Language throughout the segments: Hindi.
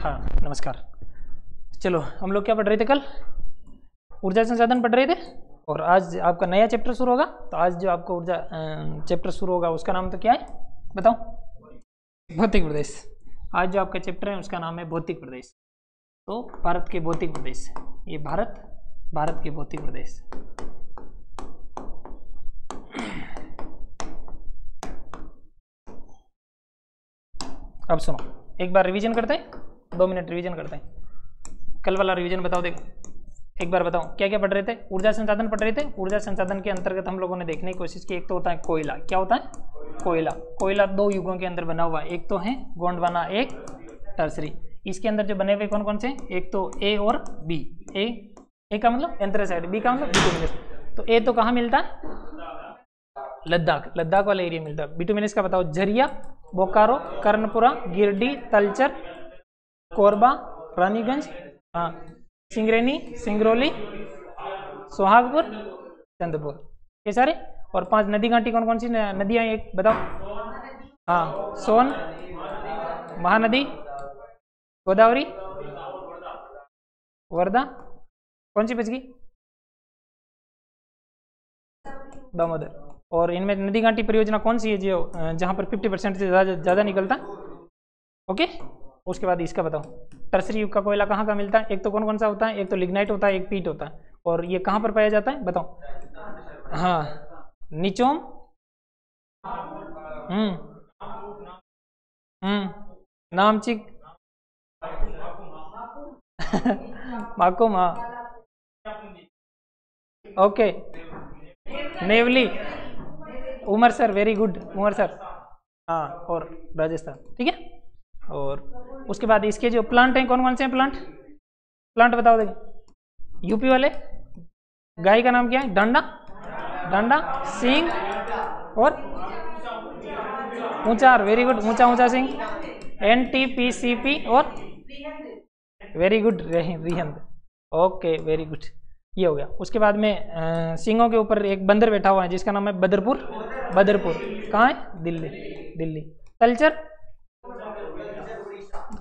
हाँ नमस्कार। चलो हम लोग क्या पढ़ रहे थे कल? ऊर्जा संसाधन पढ़ रहे थे और आज आपका नया चैप्टर शुरू होगा। तो आज जो आपको ऊर्जा चैप्टर शुरू होगा उसका नाम तो क्या है बताओ? भौतिक प्रदेश। आज जो आपका चैप्टर है उसका नाम है भौतिक प्रदेश। तो भारत के भौतिक प्रदेश, ये भारत के भौतिक प्रदेश। अब सुनो, एक बार रिवीजन करते हैं, 2 मिनट रिवीजन करते हैं। कल वाला रिवीजन बताओ, देखो एक बार बताओ क्या क्या पढ़ रहे थे? ऊर्जा संसाधन पढ़ रहे थे। ऊर्जा संसाधन के अंतर्गत हम लोगों ने देखने की कोशिश की, एक तो होता है कोयला। क्या होता है? कोयला। कोयला 2 युगों के अंदर बना हुआ, एक तो है गोंडवाना, एक टर्सरी। इसके अंदर जो बने हुए कौन कौन से? एक तो ए और बी। ए का मतलब एंथ्रासाइट, बी का मतलब बिटुमिनस। तो ए तो कहाँ मिलता है? लद्दाख वाला एरिया मिलता है। बिटुमिनस का बताओ? झरिया, बोकारो, कर्णपुरा, गिरडी, तलचर, कोरबा, रानीगंज, हाँ, सिंगरेनी, सिंगरौली, सोहागपुर, चंद्रपुर, ये सारे। और 5 नदी घाटी कौन कौन सी नदियाँ एक बताओ? हाँ, सोन, महानदी, गोदावरी, वर्धा, कौन सी बच गई? दामोदर। और इनमें नदी घाटी परियोजना कौन सी है जो जहाँ पर 50% से ज़्यादा निकलता? ओके। उसके बाद इसका बताओ, टर्सरी युग का कोयला कहाँ का मिलता है? एक तो कौन कौन सा होता है? एक तो लिग्नाइट होता है, एक पीट होता है। और ये कहाँ पर पाया जाता है बताओ? हाँ, निचोम, नामचिक, माकुम, हाँ, ओके, नेवली, उमरसर, वेरी गुड, उमरसर, हाँ, और राजस्थान। ठीक है। और उसके बाद इसके जो प्लांट हैं कौन कौन से हैं? प्लांट बताओ। देखो यूपी वाले गाय का नाम क्या है? डांडा, सिंग और ऊंचार, वेरी गुड, ऊंचा सिंग, NTPCP और very good Rihand. Okay, very good, ये हो गया। उसके बाद में सिंगों के ऊपर एक बंदर बैठा हुआ है जिसका नाम है बदरपुर। कहाँ है? दिल्ली। तलचर,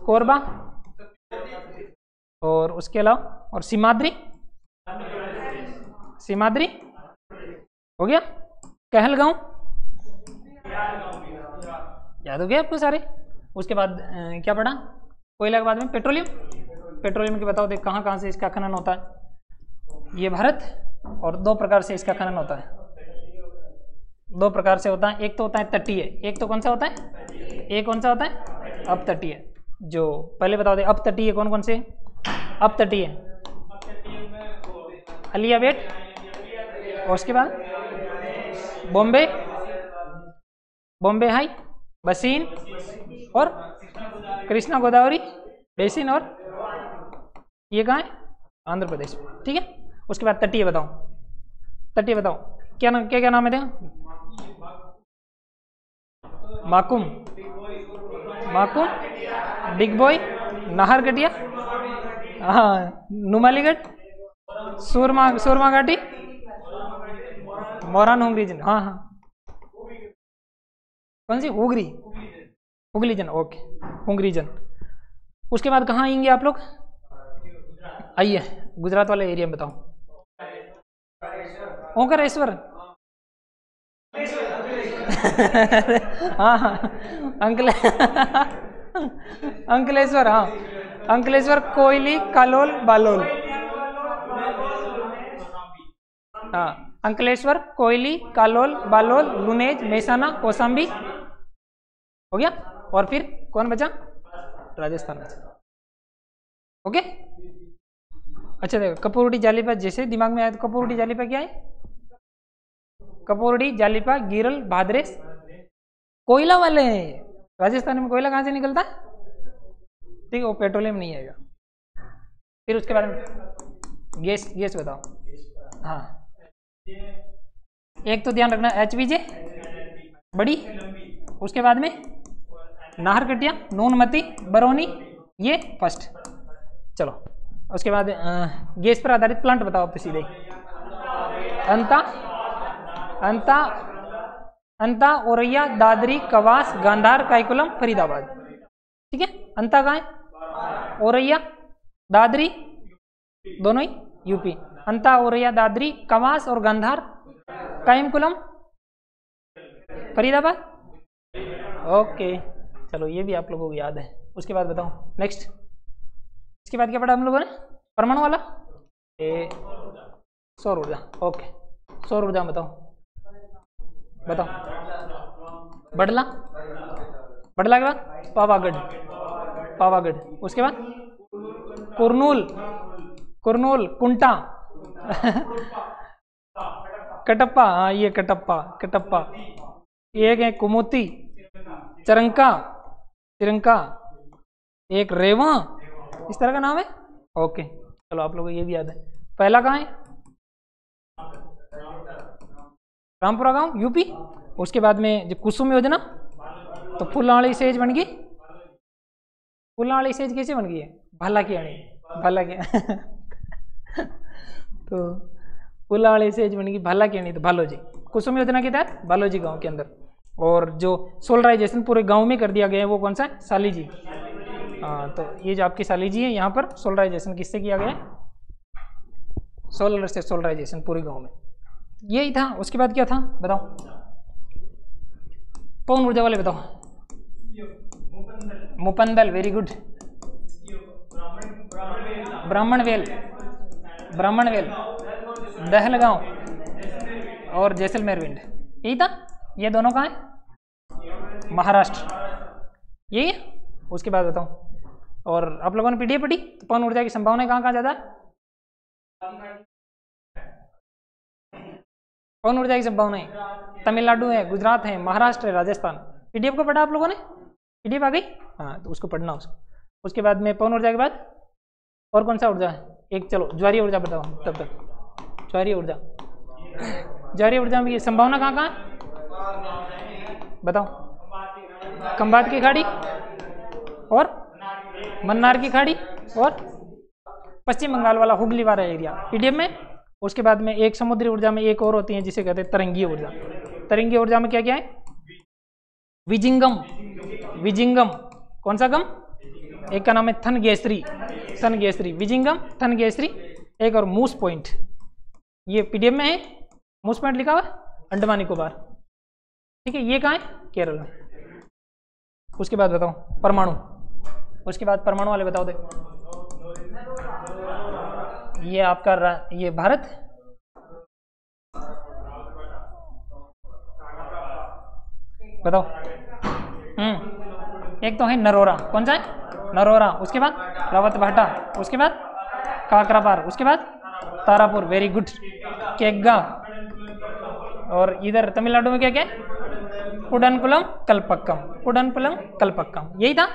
कोरबा, और उसके अलावा और सीमाद्री हो गया। कहलगांव याद हो गया आपको सारे? उसके बाद क्या पढ़ा? कोयला के बाद में पेट्रोलियम की बताओ, देख कहाँ से इसका खनन होता है? ये भारत, और 2 प्रकार से इसका खनन होता है। 2 प्रकार से होता है। एक तो होता है तटीय, एक तो कौन सा होता है? एक कौन सा होता है? अपतटीय। जो पहले बताओ दे, अपतटीय कौन कौन से? अपतटीय अलियाबेट, और उसके बाद बॉम्बे हाई, बसीन, और कृष्णा गोदावरी बेसिन, और ये कहाँ है? आंध्र प्रदेश। ठीक है। उसके बाद तटीय बताओ, क्या नाम है? देखो, माकुम, बिग बॉय, नाहरगढ़िया, हाँ, नुमालीगढ़, सूरमा घाटी, मोरान रीजन, हाँ, कौन सी? हुगली जन, ओके, हुगली जन। उसके बाद कहाँ आएंगे आप लोग? आइए गुजरात वाले एरिया में बताओ। ओंकारेश्वर, हाँ, अंकलेश्वर, हाँ, अंकलेश्वर, कोयली, कालोल, बालोल, हाँ, अंकलेश्वर, कोयली, कालोल, बालोल, लुनेज, मेहसाना, कौशाम्बी हो गया। और फिर कौन बचा? राजस्थान बचा। ओके। अच्छा देखो, कपूरडी, जालिपा, जैसे दिमाग में आया तो कपूरडी, जालिपा क्या है? कपूरडी, जालिपा, गिरल, भादरेस, कोयला वाले हैं। राजस्थान में कोयला कहाँ से निकलता है? ठीक है, वो पेट्रोलियम नहीं आएगा। फिर उसके बारे में गैस बताओ। हाँ, एक तो ध्यान रखना HPJ बड़ी, उसके बाद में नाहरकटिया, नूनमती, बरौनी, ये फर्स्ट। चलो उसके बाद गैस पर आधारित प्लांट बताओ तो सीधे। अंता, औरैया, दादरी, कवास, गांधार, कायकुलम, फरीदाबाद। ठीक है। अंता कहाँ है? औरैया दादरी दोनों ही यूपी। अंता औरैया दादरी कवास और गांधार कायमकुलम फरीदाबाद। ओके चलो ये भी आप लोगों को याद है। उसके बाद बताओ नेक्स्ट, इसके बाद क्या पढ़ा हम लोगों ने? परमाणु वाला सौर ऊर्जा। ओके सौर ऊर्जा बताओ बताओ। बडला, बडला के बाद पावागढ़, पावागढ़। उसके बाद कुरनूल, कुरनूल कुंटा कटप्पा, हाँ ये कटप्पा, कटप्पा। एक है कुमुती, चरंका, चिरंका, एक रेवा, इस तरह का नाम है। ओके चलो आप लोगों को ये भी याद है। पहला कहाँ है? रामपुरा गांव यूपी। उसके बाद में जब कुसुम योजना तो फुलाड़ी सेज बन गई। फुलाड़ी सेज कैसे बन गई है? भला की अणी, भला की तो फुलाड़ी सेज बन गई भला की अणी तो भालोजी। कुसुम योजना के तहत भालोजी गांव के अंदर। और जो सोलराइजेशन पूरे गांव में कर दिया गया है वो कौन सा है? साली जी। हाँ तो ये जो आपकी साली जी है यहाँ पर सोलराइजेशन किससे किया गया है? सोलर से सोलराइजेशन पूरे गांव में। यही था। उसके बाद क्या था बताओ? पवन ऊर्जा वाले बताओ। मुपंदल, वेरी गुड। ब्राह्मणवेल, ब्राह्मणवेल, दहलगांव और जैसलमेर विंड। यही था। ये दोनों कहाँ है? महाराष्ट्र। यही है। उसके बाद बताओ। और आप लोगों ने पीडीएफ पढ़ी तो पवन ऊर्जा की संभावना कहाँ कहाँ ज्यादा है? पवन ऊर्जा की संभावनाएं तमिलनाडु है, गुजरात है, महाराष्ट्र है, राजस्थान। पीडीएफ को पढ़ा आप लोगों ने? पीडीएफ आ गई? हाँ तो उसको पढ़ना उसको। उसके बाद में पवन ऊर्जा के बाद और कौन सा ऊर्जा है? एक चलो ज्वारीय ऊर्जा बताओ तब तक। ज्वारीय ऊर्जा, ज्वारीय ऊर्जा में संभावना कहाँ कहाँ है बताओ? खंबात की खाड़ी और मन्नार की खाड़ी और पश्चिम बंगाल वाला हुगली वाला एरिया पीडीएफ में। उसके बाद में एक समुद्री ऊर्जा में एक और होती है जिसे कहते हैं तरंगीय ऊर्जा। तरंगीय ऊर्जा में क्या क्या है? विजिंगम, विजिंगम कौन सा गम? एक का नाम है थनगेसरी, थनगेसरी, विजिंगम, थनगेसरी। एक और मूस पॉइंट, ये पीडीएफ में है। मूस पॉइंट लिखा हुआ है अंडमान निकोबार। ठीक है, ये कहाँ है? केरल में। उसके बाद बताओ परमाणु। उसके बाद परमाणु वाले बताओ। देखो ये आपका ये भारत, बताओ। एक तो है नरोरा, कौन सा है? नरोरा। उसके बाद रावत भाटा, उसके बाद काकरापार, उसके बाद तारापुर, वेरी गुड। केग्गा। और इधर तमिलनाडु में क्या क्या है? कुडनकुलम कल्पक्कम, कुडनकुलम कल्पक्कम। यही था।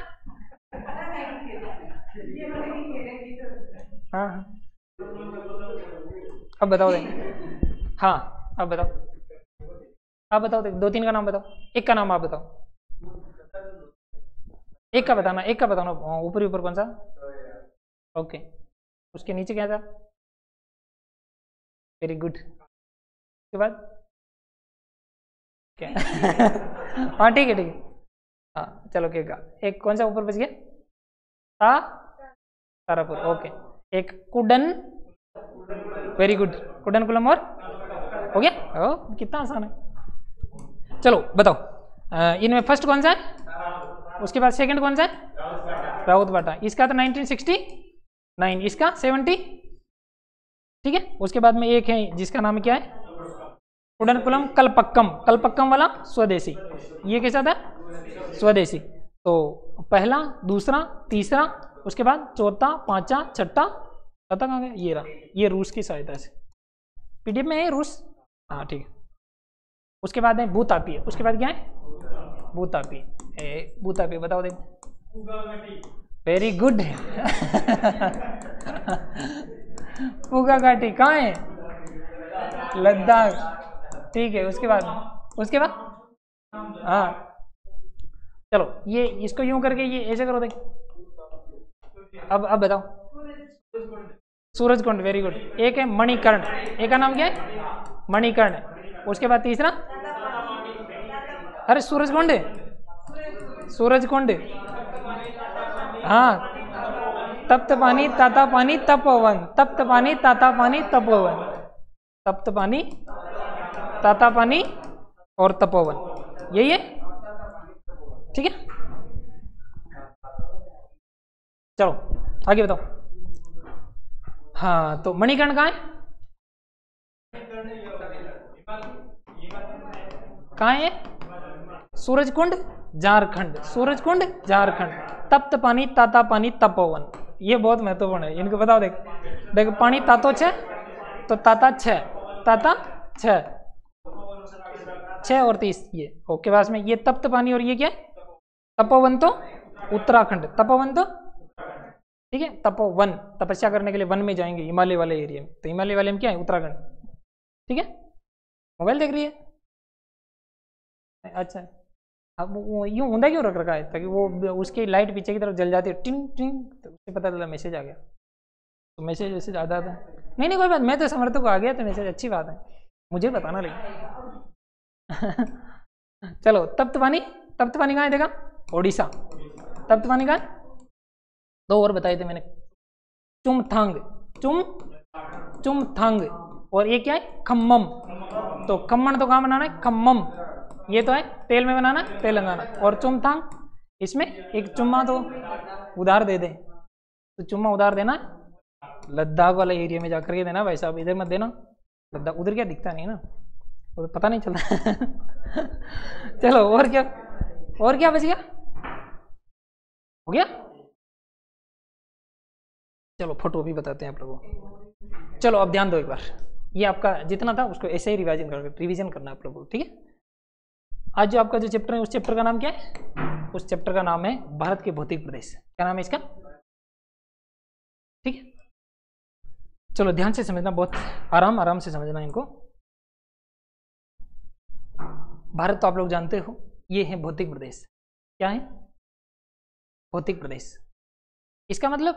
हाँ अब बताओ देंगे। हाँ अब बताओ, आप बताओ। दो तीन का नाम बताओ। एक का नाम आप बताओ। एक का बताना, एक का बताना। ऊपर ऊपर कौन सा? ओके। उसके नीचे क्या था? Very good. उसके बाद क्या? हाँ ठीक है ठीक है। हाँ चलो केगा। एक कौन सा ऊपर बच गया? तारापुर। ओके। एक कुडन, वेरी गुड। कुडनकुलम और हो गया। ओ कितना आसान है। चलो बताओ इनमें फर्स्ट कौन सा है? उसके बाद सेकंड कौन सा है? राउत बाटा। इसका तो 1969, इसका 70। ठीक है। उसके बाद में एक है जिसका नाम क्या है? कुडनकुलम कल्पक्कम, कल्पक्कम वाला स्वदेशी। ये कैसा था? स्वदेशी। तो पहला, दूसरा, तीसरा, उसके बाद चौथा, पांचवा, छठा, छठा कहाँ गया? ये रहा। ये रूस की सहायता से पीडीएफ में है रूस। हाँ ठीक है। उसके बाद है भूतापीय। उसके बाद क्या है? भूतापीय। भूतापीय बताओ देखो। Very good. फूगा घाटी कहाँ है? लद्दाख। ठीक है। उसके बाद हाँ चलो ये इसको यूं करके ये ऐसे करो देख। अब बताओ। Surajkund, very good. एक है मणिकर्ण। एक का नाम क्या है? मणिकर्ण। उसके बाद तीसरा, अरे सूरजकुंड, सूरजकुंड। हाँ तप्त पानी, ताता पानी, तपोवन। तप्त पानी, ताता पानी, तपोवन। तप्त पानी, ताता पानी और तपोवन, यही है, ठीक है। चलो आगे बताओ। हाँ, तो मणिकर्ण कहाँ है? कहाँ है? सूरजकुंड झारखंड, सूरजकुंड झारखंड। तप्त पानी, ताता पानी, तपोवन, ये बहुत महत्वपूर्ण है, इनको बताओ। देख देख, पानी तातो 6 तो ताता 6, ताता 6 और 30 ये ओके। पास में ये तप्त पानी और ये क्या है? तपोवन तो उत्तराखंड, तपोवन तो ठीक है। तपोवन तपस्या करने के लिए वन में जाएंगे, हिमालय वाले एरिया में, तो हिमालय वाले में क्या है? उत्तराखंड, ठीक है। मोबाइल देख रही है? अच्छा, अब वो यूँ ऊंधा क्यों रख रखा है? ताकि वो उसकी लाइट पीछे की तरफ जल जाती है, टिंग टिंग, तो उससे पता चला मैसेज आ गया। तो मैसेज वैसे ज़्यादा था, नहीं कोई बात, मैं तो समर्थक को आ गया तो मैसेज अच्छी बात है, मुझे बताना लेकिन। चलो, तप्त पानी कहाँ है? देखा, ओडिशा। तप्त पानी कहाँ है? 2 और बताए थे मैंने, चुमथांग, चुमथांग, और ये क्या है? खम्मम। तो खम्मन तो कहाँ बनाना है? खम्मम, ये तो है तेल में बनाना, तेलंगाना। और चुमथांग, इसमें एक चुम्मा तो उधार दे दे, तो चुम्मा उधार देना लद्दाख वाले एरिया में जाकर के देना भाई साहब, इधर मत देना। लद्दाख उधर क्या दिखता नहीं ना, तो पता नहीं चलता। चलो, और क्या बच गया? हो गया? चलो फोटो भी बताते हैं आप लोगों को। चलो अब ध्यान दो एक बार, ये आपका जितना था उसको ऐसे ही रिवीजन करना है आप लोगों को, ठीक है। आज जो आपका जो चैप्टर है, उस चैप्टर का नाम क्या है? उस चैप्टर का नाम है भारत के भौतिक प्रदेश। क्या नाम है इसका? ठीक है, चलो ध्यान से समझना, बहुत आराम से समझना इनको। भारत तो आप लोग जानते हो, ये है भौतिक प्रदेश। क्या है? भौतिक प्रदेश। इसका मतलब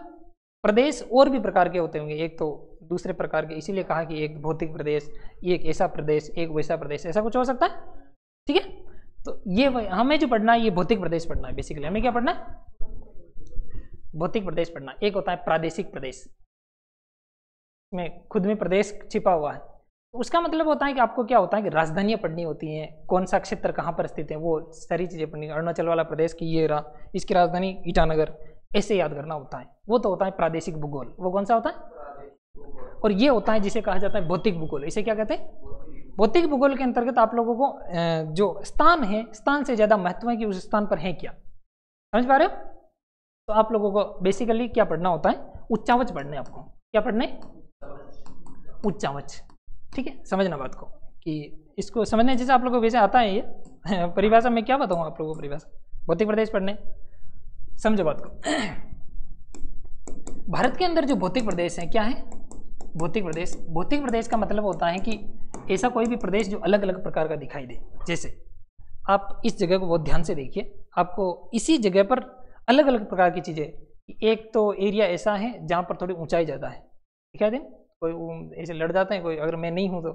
प्रदेश और भी प्रकार के होते होंगे, एक तो दूसरे प्रकार के, इसीलिए कहा कि एक भौतिक प्रदेश, एक ऐसा प्रदेश, एक वैसा प्रदेश, ऐसा कुछ हो सकता है, ठीक है। तो ये हमें जो पढ़ना है, ये भौतिक प्रदेश पढ़ना है। बेसिकली हमें क्या पढ़ना है? भौतिक प्रदेश पढ़ना। एक होता है प्रादेशिक प्रदेश, में खुद में प्रदेश छिपा हुआ है। तो उसका मतलब होता है कि आपको क्या होता है कि राजधानियां पढ़नी होती हैं, कौन सा क्षेत्र कहाँ पर स्थित है, वो सारी चीज़ें पढ़नी। अरुणाचल वाला प्रदेश की ये रहा, इसकी राजधानी ईटानगर, ऐसे याद करना होता है। वो तो होता है प्रादेशिक भूगोल। वो कौन सा होता है? और ये होता है जिसे कहा जाता है भौतिक भूगोल। इसे क्या कहते हैं? भौतिक भूगोल के अंतर्गत आप लोगों को जो स्थान है, स्थान से ज़्यादा महत्व है कि उस स्थान पर है क्या। समझ पा रहे हो? तो आप लोगों को बेसिकली क्या पढ़ना होता है? उच्चावच पढ़ने। आपको क्या पढ़ने? उच्चावच, ठीक है। समझना बात को, कि इसको समझने जैसे आप लोगों को वैसे आता है ये परिभाषा में क्या बताऊँ आप लोगों को? परिभाषा भौतिक प्रदेश पढ़ने, समझो बात को। भारत के अंदर जो भौतिक प्रदेश है, क्या है? भौतिक प्रदेश। भौतिक प्रदेश का मतलब होता है कि ऐसा कोई भी प्रदेश जो अलग अलग प्रकार का दिखाई दे। जैसे आप इस जगह को बहुत ध्यान से देखिए, आपको इसी जगह पर अलग अलग प्रकार की चीज़ें, एक तो एरिया ऐसा है जहाँ पर थोड़ी ऊंचाई ज़्यादा है, दिखाई दे, कोई ऐसे लड़ जाते हैं, कोई अगर मैं नहीं हूँ तो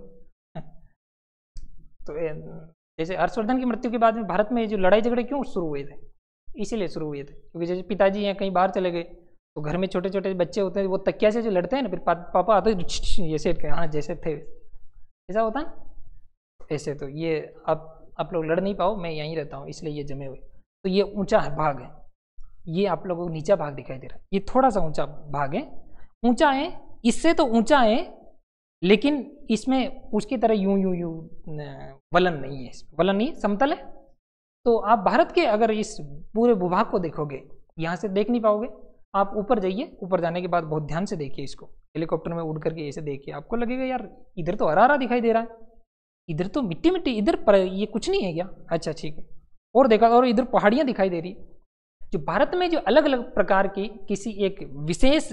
जैसे हर्षवर्धन की मृत्यु के बाद में भारत में जो लड़ाई झगड़े क्यों शुरू हुए थे? इसीलिए शुरू हुए थे क्योंकि जैसे पिताजी हैं कहीं बाहर चले गए, तो घर में छोटे छोटे बच्चे होते हैं, वो तकिया से जो लड़ते हैं ना, फिर पापा आते ये सेट के, हाँ जैसे थे ऐसा होता है ऐसे। तो ये आप लोग लड़ नहीं पाओ, मैं यहीं रहता हूँ इसलिए ये जमे हुए। तो ये ऊंचा भाग है, ये आप लोगों को नीचा भाग दिखाई दे रहा है, ये थोड़ा सा ऊंचा भाग है, ऊंचा है, इससे तो ऊंचा है, लेकिन इसमें उसकी तरह यूं यूं यूं वलन नहीं है, वलन नहीं, समतल है। तो आप भारत के अगर इस पूरे भूभाग को देखोगे, यहाँ से देख नहीं पाओगे, आप ऊपर जाइए, ऊपर जाने के बाद बहुत ध्यान से देखिए इसको, हेलीकॉप्टर में उड़ करके ऐसे देखिए, आपको लगेगा यार इधर तो हरा हरा दिखाई दे रहा है, इधर तो मिट्टी मिट्टी, इधर पर ये कुछ नहीं है क्या? अच्छा ठीक है। और देखा, और इधर पहाड़ियाँ दिखाई दे रही। जो भारत में जो अलग अलग प्रकार की किसी एक विशेष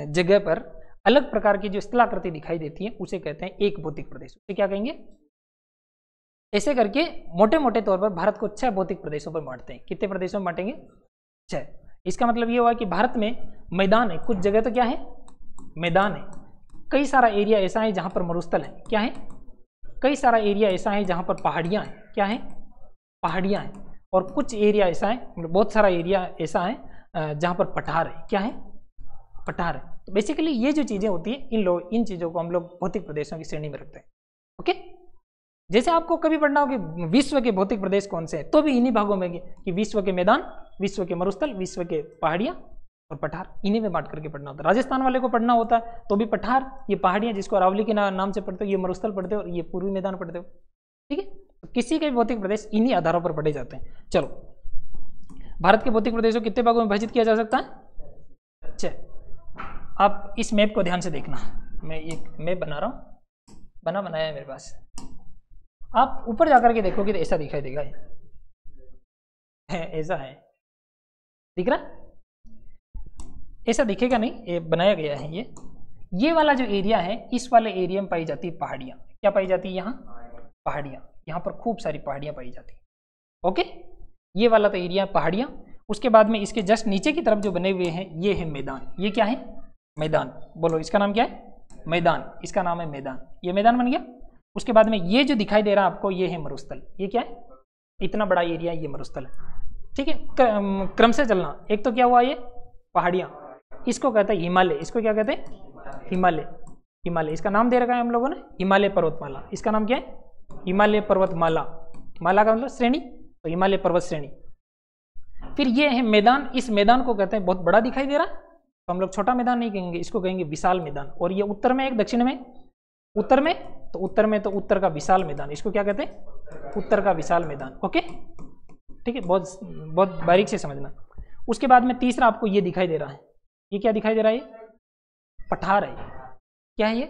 जगह पर अलग प्रकार की जो स्थलाकृति दिखाई देती है, उसे कहते हैं एक भौतिक प्रदेश। उसे क्या कहेंगे? ऐसे करके मोटे मोटे तौर पर भारत को 6 भौतिक प्रदेशों पर बांटते हैं। कितने प्रदेशों में बांटेंगे? 6। इसका मतलब ये हुआ कि भारत में मैदान है, कुछ जगह तो क्या है? मैदान है। कई सारा एरिया ऐसा है जहां पर मरुस्थल है, क्या है? कई सारा एरिया ऐसा है जहां पर पहाड़ियां हैं, क्या है? पहाड़ियां हैं। और कुछ एरिया ऐसा है, मतलब बहुत सारा एरिया ऐसा है जहां पर पठार है, क्या है? पठार है। तो बेसिकली ये जो चीजें होती है इन चीजों को हम लोग भौतिक प्रदेशों की श्रेणी में रखते हैं। ओके, जैसे आपको कभी पढ़ना हो कि विश्व के भौतिक प्रदेश कौन से हैं, तो भी इन्हीं भागों में कि विश्व के मैदान, विश्व के मरुस्थल, विश्व के पहाड़ियाँ और पठार, इन्हीं में बांट करके पढ़ना होता है। राजस्थान वाले को पढ़ना होता है तो भी पठार, ये पहाड़ियाँ जिसको अरावली के नाम से पढ़ते हो, ये मरुस्थल पढ़ते हो और ये पूर्वी मैदान पढ़ते हो। ठीक है, तो किसी के भी भौतिक प्रदेश इन्हीं आधारों पर पढ़े जाते हैं। चलो, भारत के भौतिक प्रदेशों को कितने भागों में विभाजित किया जा सकता है? अच्छा, आप इस मैप को ध्यान से देखना, मैं एक मैप बना रहा हूँ, बनाया है मेरे पास। आप ऊपर जाकर के देखोगे तो ऐसा दिखाई देगा, ऐसा है, दिख रहा? ऐसा दिखेगा नहीं, ये बनाया गया है। ये वाला जो एरिया है, इस वाले एरिया में पाई जाती है पहाड़ियाँ। क्या पाई जाती है यहाँ? पहाड़ियाँ। यहाँ पर खूब सारी पहाड़ियाँ पाई जाती है। ओके, ये वाला तो एरिया पहाड़ियाँ। उसके बाद में इसके जस्ट नीचे की तरफ जो बने हुए हैं ये है मैदान। ये क्या है? मैदान। बोलो इसका नाम क्या है? मैदान। इसका नाम है मैदान। ये मैदान बन गया। उसके बाद में ये जो दिखाई दे रहा है आपको, ये है मरुस्थल। ये क्या है? इतना बड़ा एरिया ये मरुस्थल है। ठीक है, क्रम से चलना। एक तो क्या हुआ, ये पहाड़ियाँ, इसको कहते हैं हिमालय। इसको क्या कहते हैं? हिमालय। हिमालय, इसका नाम दे रखा है हम लोगों ने हिमालय पर्वतमाला। इसका नाम क्या है? हिमालय पर्वतमाला। माला का मतलब श्रेणी, तो हिमालय पर्वत श्रेणी। फिर ये है मैदान। इस मैदान को कहते हैं, बहुत बड़ा दिखाई दे रहा, तो हम लोग छोटा मैदान नहीं कहेंगे, इसको कहेंगे विशाल मैदान। और ये उत्तर में एक, दक्षिण में, उत्तर में तो उत्तर का विशाल मैदान। इसको क्या कहते हैं? उत्तर का विशाल मैदान। ओके, ठीक है, बहुत बहुत बारीक से समझना। उसके बाद में तीसरा आपको ये दिखाई दे रहा है, ये क्या दिखाई दे रहा है? ये पठार है। क्या है ये?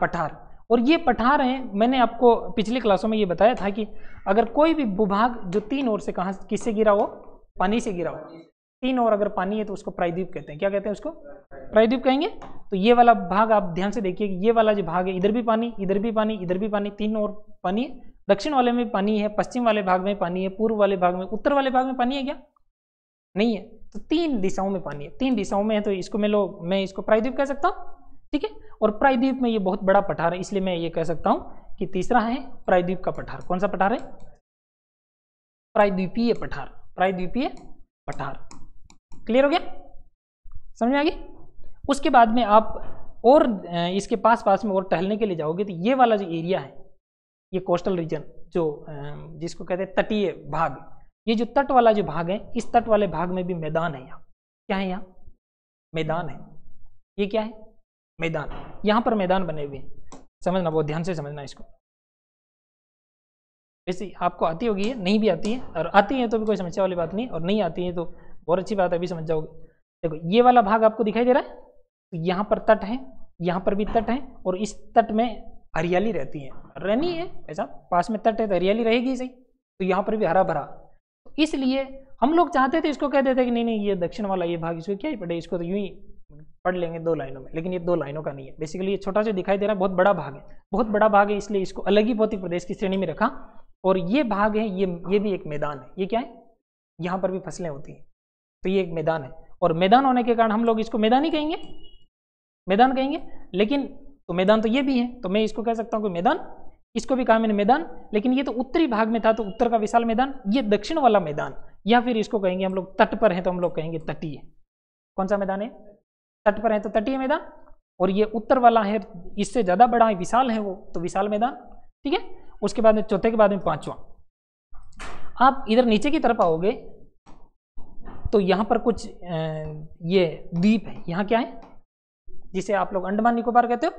पठार। और ये पठार है, मैंने आपको पिछली क्लासों में ये बताया था कि अगर कोई भी भूभाग जो तीन ओर से किससे गिरा हो? पानी से गिरा हो। तीन ओर अगर पानी है तो उसको प्रायद्वीप कहते हैं। क्या कहते हैं उसको? प्रायद्वीप कहेंगे। तो ये वाला भाग आप ध्यान से देखिए कि ये वाला जो भाग है, इधर भी पानी, इधर भी पानी, इधर भी पानी, तीन ओर पानी है। दक्षिण वाले में पानी है, पश्चिम वाले भाग में पानी है, पूर्व वाले भाग में, उत्तर वाले भाग में पानी है क्या? नहीं है। तो तीन दिशाओं में पानी है, तीन दिशाओं में है, तो इसको मैं इसको प्रायद्वीप कह सकता हूँ। ठीक है, और प्रायद्वीप में ये बहुत बड़ा पठार है, इसलिए मैं ये कह सकता हूँ कि तीसरा है प्रायद्वीप का पठार। कौन सा पठार है? प्रायद्वीपीय पठार। प्रायद्वीपीय पठार। क्लियर हो गया? समझ में आ गई? उसके बाद में आप और इसके पास में और टहलने के लिए जाओगे तो ये वाला जो एरिया है, ये कोस्टल रीजन, जो जिसको कहते हैं तटीय भाग, ये जो तट वाला जो भाग है, इस तट वाले भाग में भी मैदान है। यहाँ क्या है? यहाँ मैदान है। ये क्या है? मैदान। यहाँ पर मैदान बने हुए हैं। समझना, बहुत ध्यान से समझना इसको। वैसे आपको आती होगी, नहीं भी आती है, और आती है तो भी कोई समस्या वाली बात नहीं, और नहीं आती है तो बहुत अच्छी बात है, अभी समझ जाओगे। देखो ये वाला भाग आपको दिखाई दे रहा है, तो यहाँ पर तट है, यहाँ पर भी तट है, और इस तट में हरियाली रहती है, रहनी है, ऐसा पास में तट है तो हरियाली रहेगी सही। तो यहाँ पर भी हरा भरा, इसलिए हम लोग चाहते थे इसको कह देते कि नहीं ये दक्षिण वाला ये भाग, इसको क्या ही पढ़े, इसको तो यूं ही पढ़ लेंगे 2 लाइनों में। लेकिन ये 2 लाइनों का नहीं है। बेसिकली ये छोटा सा दिखाई दे रहा है, बहुत बड़ा भाग है, बहुत बड़ा भाग है, इसलिए इसको अलग ही भौतिक प्रदेश की श्रेणी में रखा। और ये भाग है, ये भी एक मैदान है। ये क्या है? यहाँ पर भी फसलें होती हैं, तो ये एक मैदान है। और मैदान होने के कारण हम लोग इसको मैदान ही कहेंगे, मैदान कहेंगे। लेकिन तो मैदान तो ये भी है, तो मैं इसको कह सकता हूँ कि मैदान, इसको भी कहा मैंने मैदान। लेकिन ये तो उत्तरी भाग में था, तो उत्तर का विशाल मैदान। ये दक्षिण वाला मैदान, या फिर इसको कहेंगे हम लोग तट पर है तो हम लोग कहेंगे तटीय। कौन सा मैदान है? तट पर है तो तटीय मैदान। और ये उत्तर वाला है, इससे ज्यादा बड़ा है, विशाल है वो, तो विशाल मैदान। ठीक है, उसके बाद में चौथे के बाद में पांचवा, आप इधर नीचे की तरफ आओगे तो यहाँ पर कुछ ये द्वीप है। यहाँ क्या है? जिसे आप लोग अंडमान निकोबार कहते हो।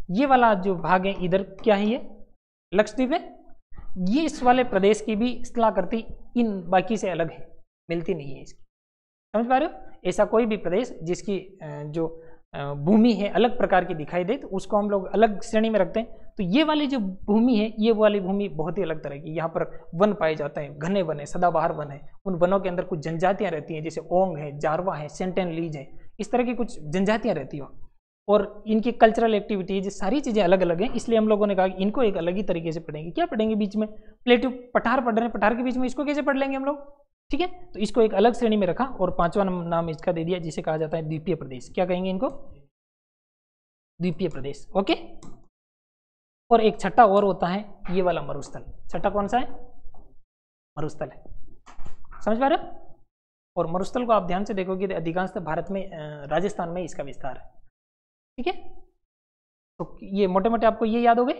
ये वाला जो भाग है इधर क्या है? ये लक्षद्वीप है। ये इस वाले प्रदेश की भी स्थलाकृति इन बाकी से अलग है, मिलती नहीं है इसकी। समझ पा रहे हो? ऐसा कोई भी प्रदेश जिसकी जो भूमि है अलग प्रकार की दिखाई दे तो उसको हम लोग अलग श्रेणी में रखते हैं। तो ये वाली जो भूमि है, ये वाली भूमि बहुत ही अलग तरह की। यहाँ पर वन पाए जाते हैं, घने वन है, सदाबहार वन है। उन वनों के अंदर कुछ जनजातियाँ रहती हैं, जैसे ओंग है, जारवा है, सेंटेन लीज है, इस तरह की कुछ जनजातियाँ रहती हैं। और इनकी कल्चरल एक्टिविटीज, सारी चीज़ें अलग अलग हैं। इसलिए हम लोगों ने कहा कि इनको एक अलग ही तरीके से पढ़ेंगे। क्या पढ़ेंगे? बीच में प्लेटू पठार पढ़ रहे हैं, पठार के बीच में इसको कैसे पढ़ लेंगे हम लोग? ठीक है, तो इसको एक अलग श्रेणी में रखा और पांचवा नाम इसका दे दिया, जिसे कहा जाता है द्वीपीय प्रदेश। क्या कहेंगे इनको? द्वीपीय प्रदेश। ओके, और एक छठा और होता है, ये वाला मरुस्थल। छठा कौन सा है? मरुस्थल है। समझ पा रहे हो? और मरुस्थल को आप ध्यान से देखोगे तो अधिकांशतः भारत में राजस्थान में इसका विस्तार है। ठीक है, तो ये मोटे मोटे आपको ये याद हो गए।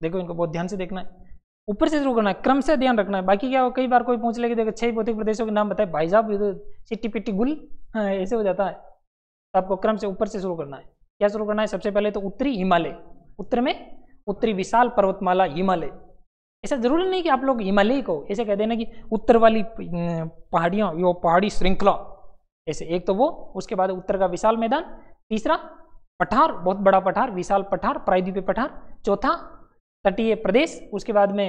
देखो इनको बहुत ध्यान से देखना है, ऊपर से शुरू करना है, क्रम से ध्यान रखना है। बाकी क्या कई बार कोई पूछ ले कि देखो 6 भौतिक प्रदेशों के नाम बताए, भाई साहब ये तो चिट्टी पिट्टी गुल ऐसे हो जाता है। तो आपको क्रम से ऊपर से शुरू करना है। क्या शुरू करना है? सबसे पहले तो उत्तरी हिमालय, उत्तर में उत्तरी विशाल पर्वतमाला हिमालय। ऐसा जरूरी नहीं कि आप लोग हिमालय को ऐसे कह देना कि उत्तर वाली पहाड़ियाँ, वो पहाड़ी श्रृंखला ऐसे। एक तो वो, उसके बाद उत्तर का विशाल मैदान, तीसरा पठार, बहुत बड़ा पठार, विशाल पठार, प्रायद्वीपीय पठार, चौथा तटीय प्रदेश, उसके बाद में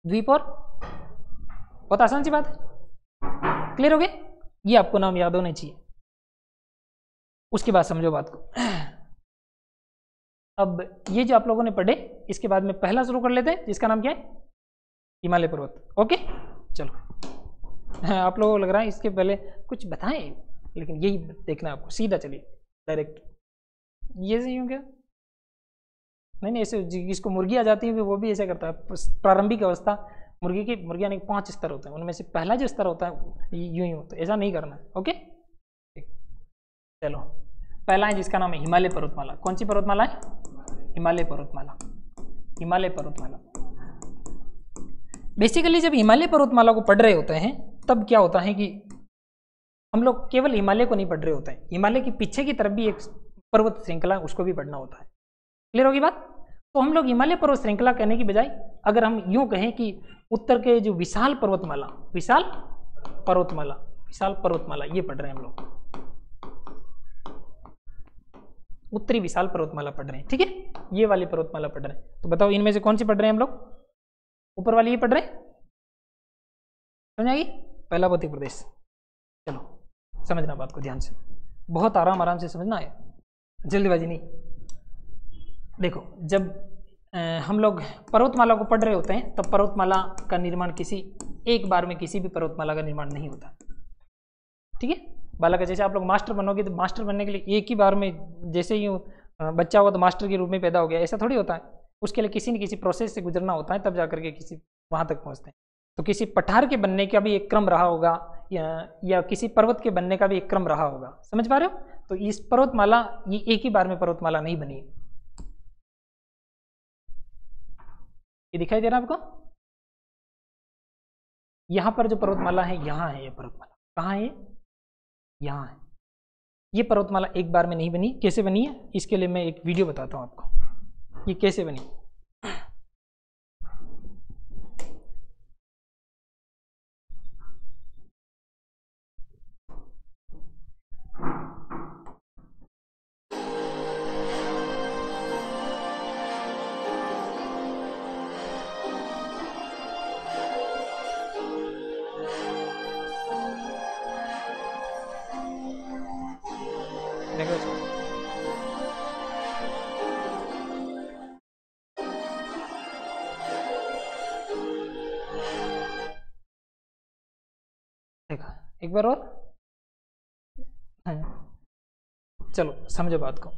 द्वीप। और बहुत आसान सी बात है, क्लियर हो गए? ये आपको नाम याद होने चाहिए। उसके बाद समझो बात को। अब ये जो आप लोगों ने पढ़े, इसके बाद में पहला शुरू कर लेते हैं, जिसका नाम क्या है? हिमालय पर्वत। ओके चलो। आप लोगों को लग रहा है इसके पहले कुछ बताएं, लेकिन यही देखना है आपको। सीधा चलिए डायरेक्ट। ये सही हो गया? नहीं, ऐसे जिसको मुर्गी आ जाती है वो भी ऐसा करता है। प्रारंभिक अवस्था मुर्गियाँ नहीं, 5 स्तर होते हैं, उनमें से पहला जो स्तर होता है यूं ही होता है। ऐसा नहीं करना है। ओके चलो, पहला है जिसका नाम है हिमालय पर्वतमाला। कौन सी पर्वतमाला है? हिमालय पर्वतमाला। हिमालय पर्वतमाला। बेसिकली जब हिमालय पर्वतमाला को पढ़ रहे होते हैं तब क्या होता है कि हम लोग केवल हिमालय को नहीं पढ़ रहे होते हैं, हिमालय के पीछे की तरफ भी एक पर्वत श्रृंखला उसको भी पढ़ना होता है। क्लियर होगी बात? तो हम लोग हिमालय पर्वत श्रृंखला कहने की बजाय अगर हम यूं कहें कि उत्तर के जो विशाल पर्वतमाला, विशाल पर्वतमाला, विशाल पर्वतमाला ये पढ़ रहे हैं हम लोग, उत्तरी विशाल पर्वतमाला पढ़ रहे हैं। ठीक है, ये वाली पर्वतमाला पढ़ रहे हैं। तो बताओ इनमें से कौन सी पढ़ रहे हैं हम लोग? ऊपर वाली ये पढ़ रहे हैं, समझ आएगी? पहला भौतिक प्रदेश। चलो समझना बात को ध्यान से, बहुत आराम से समझना है, जल्दीबाजी नहीं। देखो जब हम लोग पर्वतमाला को पढ़ रहे होते हैं तब पर्वतमाला का निर्माण किसी एक बार में किसी भी पर्वतमाला का निर्माण नहीं होता। ठीक है, बालक जैसे आप लोग मास्टर बनोगे तो मास्टर बनने के लिए एक ही बार में जैसे ही बच्चा हुआ तो मास्टर के रूप में पैदा हो गया, ऐसा थोड़ी होता है। उसके लिए किसी न किसी प्रोसेस से गुजरना होता है, तब जाकर के किसी वहाँ तक पहुँचते हैं। तो किसी पठार के बनने का भी एक क्रम रहा होगा, या किसी पर्वत के बनने का भी एक क्रम रहा होगा। समझ पा रहे हो? तो इस पर्वतमाला ये एक ही बार में पर्वतमाला नहीं बनी। ये दिखाई दे रहा है आपको? यहाँ पर जो पर्वतमाला है, यहाँ है ये पर्वतमाला। कहाँ है ये? यहाँ है। ये पर्वतमाला एक बार में नहीं बनी। कैसे बनी है इसके लिए मैं एक वीडियो बताता हूँ आपको, ये कैसे बनी। देखा एक बार और? चलो समझो बात को।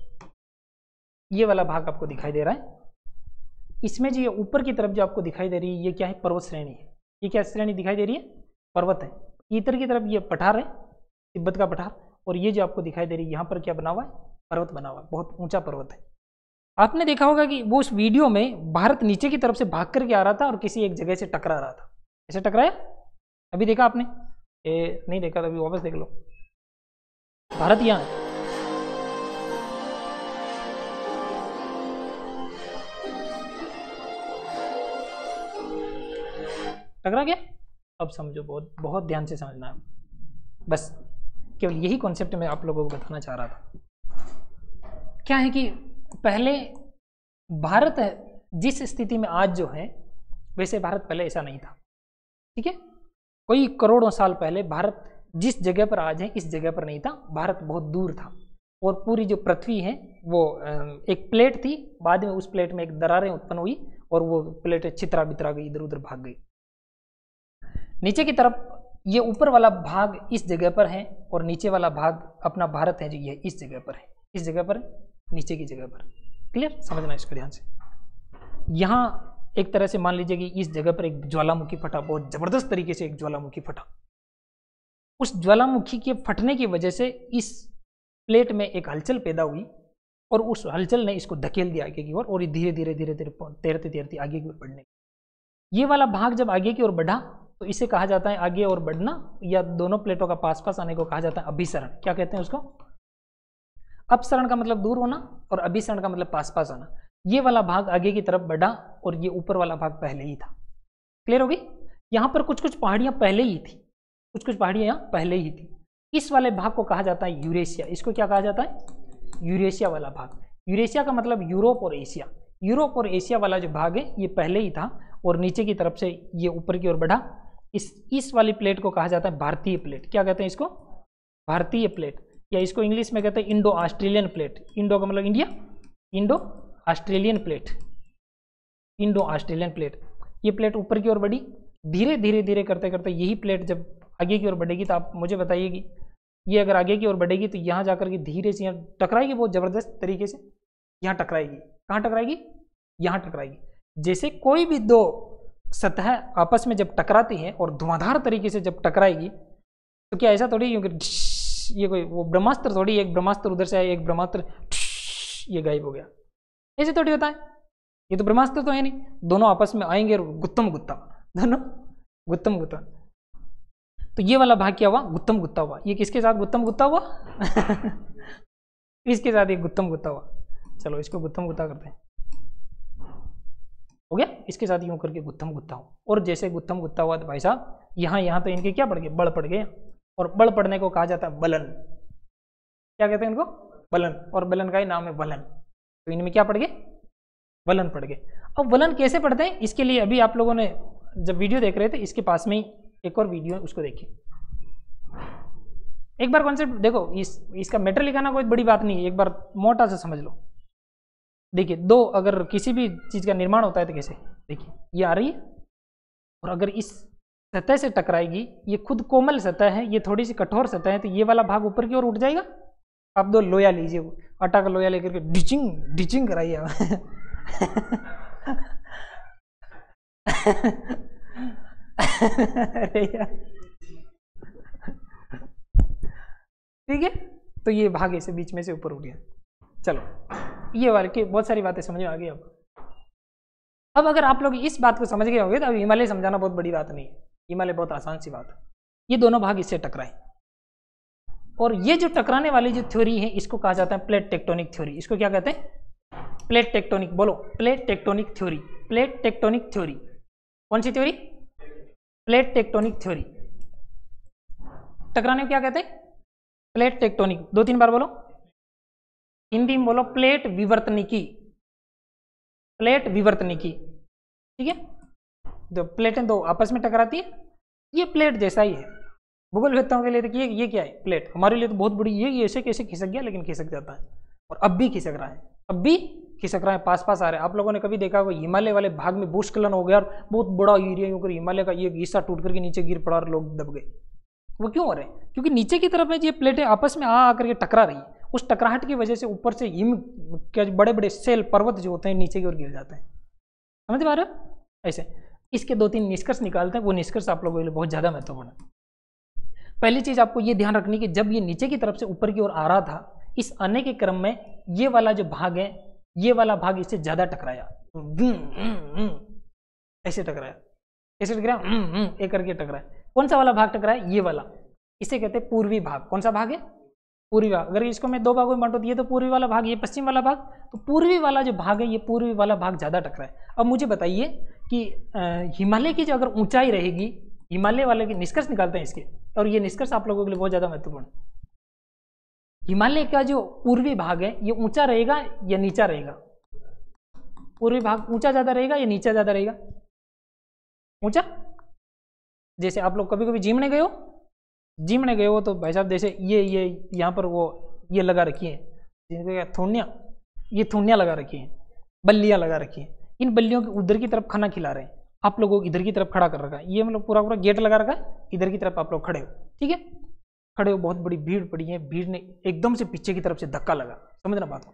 ये वाला भाग आपको दिखाई दे रहा है, इसमें जो ये ऊपर की तरफ जो आपको दिखाई दे रही है ये क्या है? पर्वत श्रेणी है। ये क्या श्रेणी दिखाई दे रही है? पर्वत है। इधर की तरफ ये पठार है, तिब्बत का पठार। और ये जो आपको दिखाई दे रही है यहाँ पर क्या बना हुआ है? पर्वत बना हुआ है, बहुत ऊंचा पर्वत है। आपने देखा होगा कि वो उस वीडियो में भारत नीचे की तरफ से भाग करके आ रहा था और किसी एक जगह से टकरा रहा था। ऐसे टकराया? अभी देखा आपने? नहीं देखा तो अभी वापस देख लो। भारत यहाँ है, टकरा गया। अब समझो, बहुत बहुत ध्यान से समझना है। बस केवल यही कॉन्सेप्ट मैं आप लोगों को बताना चाह रहा था। क्या है कि पहले भारत जिस स्थिति में आज जो है, वैसे भारत पहले ऐसा नहीं था। ठीक है, कोई करोड़ों साल पहले भारत जिस जगह पर आज है इस जगह पर नहीं था। भारत बहुत दूर था और पूरी जो पृथ्वी है वो एक प्लेट थी। बाद में उस प्लेट में एक दरारें उत्पन्न हुई और वो प्लेट छितरा बितरा गई, इधर उधर भाग गई। नीचे की तरफ ये ऊपर वाला भाग इस जगह पर है और नीचे वाला भाग अपना भारत है जो ये इस जगह पर है, इस जगह पर, नीचे की जगह पर। क्लियर? समझना इसको ध्यान से। यहाँ एक तरह से मान लीजिए कि इस जगह पर एक ज्वालामुखी फटा, बहुत जबरदस्त तरीके से एक ज्वालामुखी फटा। उस ज्वालामुखी के फटने की वजह से इस प्लेट में एक हलचल पैदा हुई और उस हलचल ने इसको धकेल दिया आगे की ओर, और ये धीरे धीरे धीरे धीरे तैरते तैरते आगे की ओर बढ़ने। ये वाला भाग जब आगे की ओर बढ़ा तो इसे कहा जाता है आगे और बढ़ना, या दोनों प्लेटों का पास पास आने को कहा जाता है अभिसरण। क्या कहते हैं उसको? अपसरण का मतलब दूर होना और अभिसरण का मतलब पास पास आना। ये वाला भाग आगे की तरफ बढ़ा और ये ऊपर वाला भाग पहले ही था। क्लियर होगी? यहाँ पर कुछ कुछ पहाड़ियाँ पहले ही थी, कुछ कुछ पहाड़ियाँ यहाँ पहले ही थी। इस वाले भाग को कहा जाता है यूरेशिया। इसको क्या कहा जाता है? यूरेशिया वाला भाग। यूरेशिया का मतलब यूरोप और एशिया। यूरोप और एशिया वाला जो भाग है ये पहले ही था और नीचे की तरफ से ये ऊपर की ओर बढ़ा। इस वाली प्लेट को कहा जाता है भारतीय प्लेट। क्या कहते हैं इसको? भारतीय प्लेट, या इसको इंग्लिश में कहते हैं इंडो ऑस्ट्रेलियन प्लेट। इंडो का मतलब India, Indo Australian plate, Indo Australian plate. ये प्लेट ऊपर की ओर बढ़ी, धीरे धीरे धीरे करते करते यही प्लेट जब आगे की ओर बढ़ेगी तो आप मुझे बताइए कि ये अगर आगे की ओर बढ़ेगी तो यहाँ जाकर के धीरे से यहाँ टकराएगी, बहुत जबरदस्त तरीके से यहाँ टकराएगी। कहाँ टकराएगी? यहाँ टकराएगी। जैसे कोई भी दो सतह आपस में जब टकराती है और धुआंधार तरीके से जब टकराएगी तो क्या ऐसा थोड़ी ये कोई वो ब्रह्मास्त्र थोड़ी, एक ब्रह्मास्त्र उधर से आया, एक ब्रह्मास्त्र ये गायब हो गया, ऐसे थोड़ी होता है। ये तो ब्रह्मास्त्र तो है नहीं, दोनों आपस में आएंगे और गुत्तम गुत्ता, दोनों गुत्तम गुत्ता। तो ये वाला भाग क्या हुआ? गुत्तम गुत्ता हुआ। ये किसके साथ गुत्तम गुत्ता हुआ? इसके साथ ये गुत्तम गुत्ता हुआ। चलो इसको गुत्तम गुत्ता करते हैं। हो गया? इसके साथ यूं करके गुत्तम गुत्ता हो, और जैसे गुत्तम गुत्ता हुआ तो भाई साहब यहाँ तो इनके क्या पड़ गए? बड़ पड़ गए, और बड़ पड़ने को कहा जाता है बलन। क्या कहते हैं इनको? बलन। और बलन का ही नाम है वलन। तो इनमें क्या पड़ गए? वलन पड़ गए। अब वलन कैसे पढ़ते हैं इसके लिए अभी आप लोगों ने जब वीडियो देख रहे थे इसके पास में ही एक और वीडियो है, उसको देखिए एक बार। कॉन्सेप्ट देखो, इसका मैटर लिखाना कोई बड़ी बात नहीं है, एक बार मोटा सा समझ लो। देखिए दो अगर किसी भी चीज का निर्माण होता है तो कैसे, देखिए ये आ रही है और अगर इस सतह से टकराएगी, ये खुद कोमल सतह है, ये थोड़ी सी कठोर सतह है, तो ये वाला भाग ऊपर की ओर उठ जाएगा। आप दो लोया लीजिए, आटा का लोया लेकर के डिचिंग डिचिंग कराइए ठीक है, तो ये भाग ऐसे बीच में से ऊपर उठ गया। चलो ये वाले की बहुत सारी बातें समझ में आ गई। अब अगर आप लोग इस बात को समझ गए होंगे तो अब हिमालय समझाना बहुत बड़ी बात नहीं है, हिमालय बहुत आसान सी बात है। ये दोनों भाग इससे टकराए, और ये जो टकराने वाली जो थ्योरी है इसको कहा जाता है प्लेट टेक्टोनिक थ्योरी। इसको क्या कहते हैं? Plate tectonic. बोलो, plate tectonic theory. Plate tectonic theory. कौन सी थ्योरी? Plate tectonic theory. टकराने को क्या कहते हैं? Plate tectonic. दो तीन बार बोलो, हिंदी में बोलो, प्लेट विवर्तनिकी। प्लेट विवर्तनिकी, ठीक है। जो प्लेटें दो आपस में टकराती है, ये प्लेट जैसा ही है। भूगोलवेत्ताओं के लिए देखिए ये क्या है? प्लेट। हमारे लिए तो बहुत बड़ी ये ऐसे कैसे खिसक गया, लेकिन खिसक जाता है, और अब भी खिसक रहा है, अब भी खिसक रहा है, पास पास आ रहा है। आप लोगों ने कभी देखा होगा हिमालय वाले भाग में भूस्खलन हो गया और बहुत बड़ा एरिया होकर हिमालय का ये हिस्सा टूट करके नीचे गिर पड़ा और लोग दब गए। वो क्यों हो रहे हैं? क्योंकि नीचे की तरफ में ये प्लेटें आपस में आ करके टकरा रही है, उस टकराहट की वजह से ऊपर से हिम क्या बड़े बड़े सेल पर्वत जो होते हैं नीचे की ओर गिर जाते हैं। समझ पा रहे हो? ऐसे इसके दो तीन निष्कर्ष निकालते हैं, वो निष्कर्ष आप लोगों के लिए बहुत ज़्यादा महत्वपूर्ण है। पहली चीज़ आपको ये ध्यान रखनी कि जब ये नीचे की तरफ से ऊपर की ओर आ रहा था, इस आने के क्रम में ये वाला जो भाग है, ये वाला भाग इससे ज़्यादा टकराया, ऐसे टकराया, ऐसे टकराया, एक करके टकराया। कौन सा वाला भाग टकराया? ये वाला। इसे कहते हैं पूर्वी भाग। कौन सा भाग है? पूर्वी भाग। अगर इसको मैं दो भागों में बांटू तो ये तो पूर्वी वाला भाग, ये पश्चिम वाला भाग, तो पूर्वी वाला जो भाग है ये पूर्वी वाला भाग ज़्यादा टकराया। अब मुझे बताइए कि हिमालय की जो अगर ऊंचाई रहेगी, हिमालय वाले के निष्कर्ष निकालते हैं इसके, और ये निष्कर्ष आप लोगों के लिए बहुत ज़्यादा महत्वपूर्ण है। हिमालय का जो पूर्वी भाग है ये ऊंचा रहेगा या नीचा रहेगा? पूर्वी भाग ऊंचा ज़्यादा रहेगा या नीचा ज़्यादा रहेगा? ऊंचा। जैसे आप लोग कभी कभी जिम में गए हो, जिम में गए हो तो भाई साहब जैसे ये यहाँ पर वो ये लगा रखी है, जिनके थूनिया, ये थूनिया लगा रखी है, बल्लियाँ लगा रखी है। इन बल्लियों के उधर की तरफ खाना खिला रहे हैं, आप लोगों को इधर की तरफ खड़ा कर रखा है। ये मतलब पूरा पूरा गेट लगा रखा है, इधर की तरफ आप लोग खड़े हो, ठीक है, खड़े हो, बहुत बड़ी भीड़ पड़ी है, भीड़ ने एकदम से पीछे की तरफ से धक्का लगा। समझना बात को,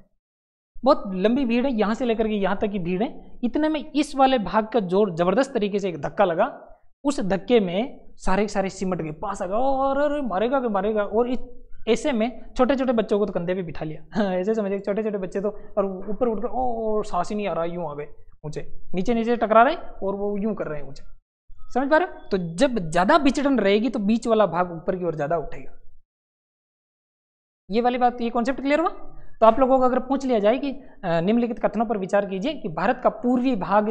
बहुत लंबी भीड़ है, यहाँ से लेकर के यहाँ तक की भीड़ है। इतने में इस वाले भाग का जोर जबरदस्त तरीके से एक धक्का लगा, उस धक्के में सारे के सारे सिमट गए, पास आ गए और अरे मारेगा कि मारेगा। और ऐसे में छोटे छोटे बच्चों को तो कंधे पे बिठा लिया ऐसे समझिए, छोटे छोटे बच्चे तो और ऊपर उठ कर ओ सांस ही नहीं आ रहा, यूं आ गए ऊंचे, नीचे नीचे टकरा रहे और वो यूं कर रहे हैं ऊंचे, समझ पा रहे हो। तो जब ज्यादा विचलन रहेगी तो बीच वाला भाग ऊपर की ओर ज्यादा उठेगा। ये वाली बात, ये कॉन्सेप्ट क्लियर हुआ। तो आप लोगों को अगर पूछ लिया जाए कि निम्नलिखित कथनों पर विचार कीजिए कि भारत का पूर्वी भाग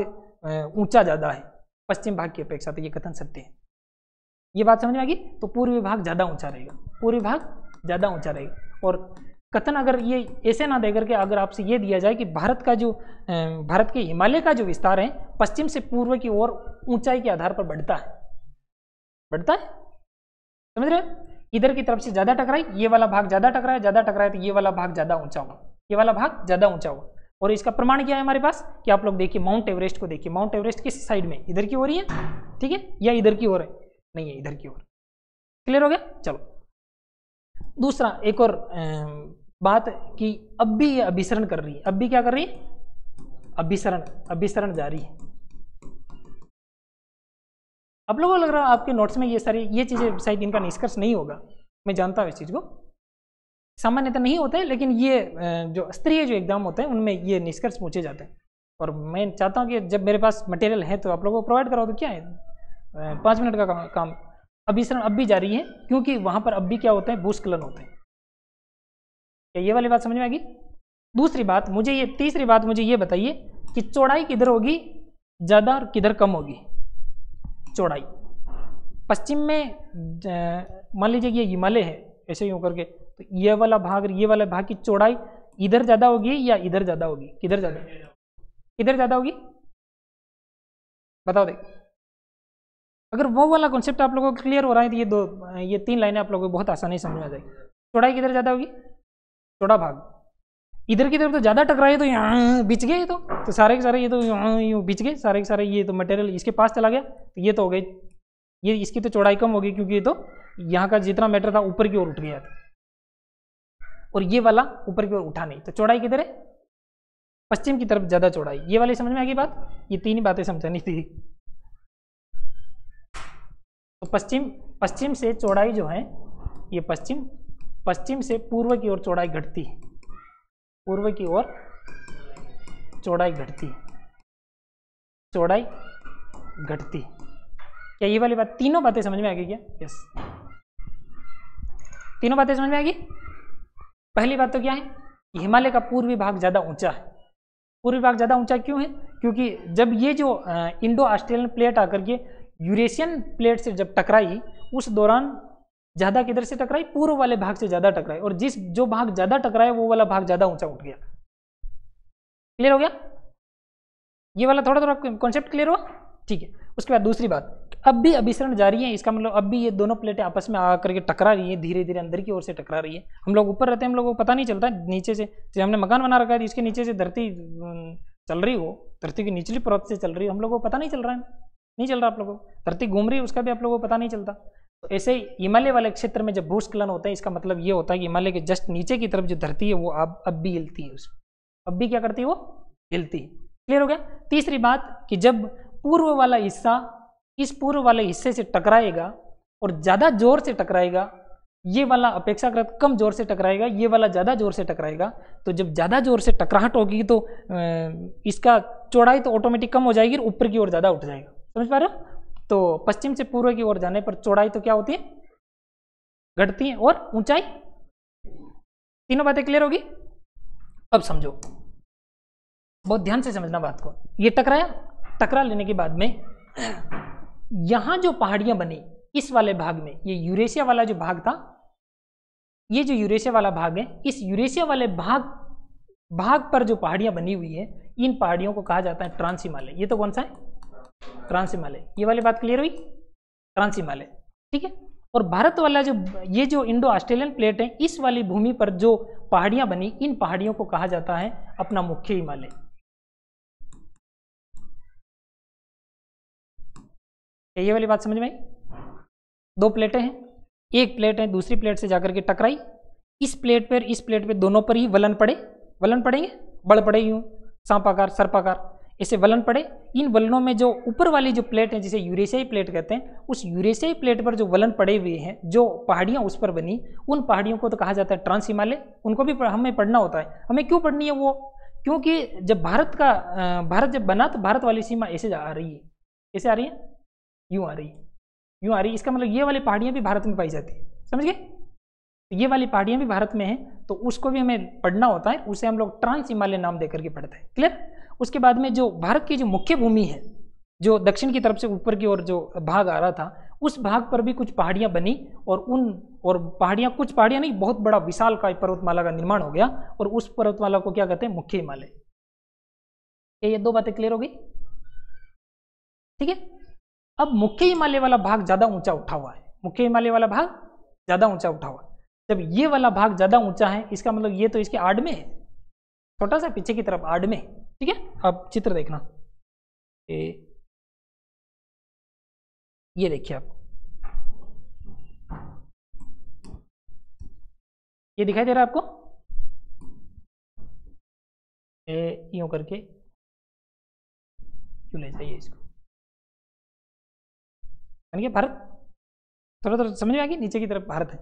ऊंचा ज्यादा है पश्चिम भाग की अपेक्षा, तो ये कथन सत्य है। ये बात समझ में आ गई। तो पूर्वी भाग ज्यादा ऊंचा रहेगा, पूर्वी भाग ज्यादा ऊंचा रहेगा। और कथन अगर ये ऐसे ना देकर के अगर आपसे ये दिया जाए कि भारत का जो भारत के हिमालय का जो विस्तार है पश्चिम से पूर्व की ओर ऊंचाई के आधार पर बढ़ता है, बढ़ता है, समझ रहे हो। इधर की तरफ से ज्यादा टकराई, ये वाला भाग ज्यादा टकराया, ज्यादा टकराया तो ये वाला भाग ज्यादा ऊंचा हुआ, ये वाला भाग ज्यादा ऊंचा हुआ। और इसका प्रमाण क्या है हमारे पास कि आप लोग देखिए माउंट एवरेस्ट को देखिए, माउंट एवरेस्ट किस साइड में, इधर की ओर ही है, ठीक है, या इधर की ओर है, नहीं है इधर की ओर। क्लियर हो गया। चलो दूसरा एक और बात कि अब भी ये अभिसरण कर रही है, अब भी क्या कर रही है, अभिसरण, अभिसरण जारी है। आप लोगों को लग रहा है आपके नोट्स में ये सारी ये चीजें शायद इनका निष्कर्ष नहीं होगा, मैं जानता हूँ इस चीज को, सामान्यतः नहीं होते हैं, लेकिन ये जो स्तरीय जो एग्जाम होते हैं उनमें ये निष्कर्ष पूछे जाते हैं। और मैं चाहता हूँ कि जब मेरे पास मटेरियल है तो आप लोगों को प्रोवाइड कराओ। तो क्या है 5 मिनट का काम। अभिसरण अब भी जारी है क्योंकि वहां पर अब भी क्या होते हैं, भूस्खलन होते हैं। क्या ये वाली बात समझ में आएगी। दूसरी बात मुझे ये, तीसरी बात मुझे ये बताइए कि चौड़ाई किधर होगी ज्यादा और किधर कम होगी। चौड़ाई पश्चिम में मान लीजिए ये हिमालय है ऐसे यूं करके, तो ये वाला भाग की चौड़ाई इधर ज्यादा होगी या इधर ज्यादा होगी, किधर ज्यादा, किधर ज्यादा होगी बताओ दे। अगर वो वाला कॉन्सेप्ट आप लोगों को क्लियर हो रहा है तो ये 3 लाइनें आप लोगों को बहुत आसानी से समझ में आ जाएगी। चौड़ाई किधर ज्यादा होगी, चौड़ा भाग इधर की तरफ तो ज्यादा टकराए तो यहाँ बिछ गए, तो सारे के सारे ये तो यहाँ यूँ बिछ गए, सारे के सारे ये तो मटेरियल इसके पास चला गया, तो ये तो हो गई, ये इसकी तो चौड़ाई कम होगी क्योंकि ये तो यहाँ का जितना मैटर था ऊपर की ओर उठ गया था और ये वाला ऊपर की ओर उठा नहीं, तो चौड़ाई किधर है, पश्चिम की तरफ ज्यादा चौड़ाई। ये वाली समझ में आ गई बात, ये 3 ही बातें समझानी थी। तो पश्चिम से चौड़ाई जो है ये पश्चिम से पूर्व की ओर चौड़ाई घटती है, पूर्व की ओर चौड़ाई घटती, चौड़ाई घटती। क्या ये वाली बात, तीनों बातें समझ में आ गई क्या? यस, तीनों बातें समझ में आ गई। पहली बात तो क्या है, हिमालय का पूर्वी भाग ज्यादा ऊंचा है। पूर्वी भाग ज्यादा ऊंचा क्यों है? क्योंकि जब ये जो इंडो ऑस्ट्रेलियन प्लेट आकर के यूरेशियन प्लेट से जब टकराई उस दौरान ज्यादा किधर से टकराई, पूर्व वाले भाग से ज्यादा टकराई, और जो भाग ज्यादा टकराए वो वाला भाग ज्यादा ऊंचा उठ गया। क्लियर हो गया? ये वाला थोड़ा थोड़ा कॉन्सेप्ट क्लियर हुआ? ठीक है। उसके बाद दूसरी बात, अब भी अभिसरण जारी है, इसका मतलब अब भी ये दोनों प्लेटें आपस में आकर के टकरा रही है, धीरे धीरे अंदर की ओर से टकरा रही है। हम लोग ऊपर रहते हैं, हम लोगों को पता नहीं चलता, नीचे से जैसे हमने मकान बना रखा है इसके नीचे से धरती चल रही हो, धरती की निचली परत से चल रही हो, हम लोगों को पता नहीं चल रहा है, नहीं चल रहा आप लोगों को, धरती घूम रही है उसका भी आप लोगों को पता नहीं चलता। तो ऐसे ही हिमालय वाले क्षेत्र में जब भूस्खलन होता है इसका मतलब ये होता है कि हिमालय के जस्ट नीचे की तरफ जो धरती है वो अब भी हिलती है, अब भी क्या करती है, वो हिलती है। क्लियर हो गया? तीसरी बात कि जब पूर्व वाला हिस्सा इस पूर्व वाले हिस्से से टकराएगा और ज्यादा जोर से टकराएगा, ये वाला अपेक्षाकृत कम जोर से टकराएगा, ये वाला ज्यादा जोर से टकराएगा, तो जब ज्यादा जोर से टकराहट होगी तो इसका चौड़ाई तो ऑटोमेटिक कम हो जाएगी और ऊपर की ओर ज्यादा उठ जाएगा। समझ पा रहे हो? तो पश्चिम से पूर्व की ओर जाने पर चौड़ाई तो क्या होती है, घटती है, और ऊंचाई। तीनों बातें क्लियर होगी? अब समझो, बहुत ध्यान से समझना बात को। ये टकरा लेने के बाद में यहां जो पहाड़ियां बनी इस वाले भाग में, ये यूरेशिया वाला जो भाग था, ये जो यूरेशिया वाला भाग है, इस यूरेशिया वाले भाग पर जो पहाड़ियां बनी हुई है, इन पहाड़ियों को कहा जाता है ट्रांस हिमालय। ये तो कौन सा है, ट्रांस हिमालय। ये वाली बात क्लियर हुई, ट्रांस हिमालय, ठीक है। और भारत वाला जो ये जो इंडो ऑस्ट्रेलियन प्लेट है, इस वाली भूमि पर जो पहाड़ियां बनी, इन पहाड़ियों को कहा जाता है अपना मुख्य हिमालय। ये वाली बात समझ में आई? 2 प्लेटें हैं, एक प्लेट है दूसरी प्लेट से जाकर के टकराई, इस प्लेट पर दोनों पर ही वलन पड़ेंगे, बड़ पड़े यूं, सांपाकार, सर्पाकार, ऐसे वलन पड़े। इन वलनों में जो ऊपर वाली जो प्लेट है जिसे यूरेशियाई प्लेट कहते हैं, उस यूरेशियाई प्लेट पर जो वलन पड़े हुए हैं, जो पहाड़ियाँ उस पर बनी, उन पहाड़ियों को तो कहा जाता है ट्रांस हिमालय। उनको भी हमें पढ़ना होता है। हमें क्यों पढ़नी है वो? क्योंकि जब भारत जब बना तो भारत वाली सीमा ऐसे आ रही है, कैसे आ रही है? यूँ आ रही है, यूँ आ रही है। इसका मतलब ये वाली पहाड़ियाँ भी भारत में पाई जाती है, समझ गए? ये वाली पहाड़ियाँ भी भारत में हैं, तो उसको भी हमें पढ़ना होता है। उसे हम लोग ट्रांस हिमालय नाम देकर के पढ़ते हैं। क्लियर? उसके बाद में जो भारत की जो मुख्य भूमि है, जो दक्षिण की तरफ से ऊपर की ओर जो भाग आ रहा था, उस भाग पर भी कुछ पहाड़ियाँ बनी और पहाड़ियाँ, कुछ पहाड़ियाँ नहीं, बहुत बड़ा विशाल का पर्वतमाला का निर्माण हो गया और उस पर्वतमाला को क्या कहते हैं? मुख्य हिमालय। ये दो बातें क्लियर हो गई? ठीक है। अब मुख्य हिमालय वाला भाग ज्यादा ऊंचा उठा हुआ है, मुख्य हिमालय वाला भाग ज्यादा ऊंचा उठा हुआ है। जब ये वाला भाग ज्यादा ऊंचा है, इसका मतलब ये तो इसके आड़ में है, छोटा सा पीछे की तरफ आड़ में। ठीक है, अब चित्र देखना, ये देखिए आप, ये दिखाई दे रहा है आपको? यूं करके क्यों ले जाइए इसको, भारत, थोड़ा थोड़ा समझ में आ गया? नीचे की तरफ भारत है,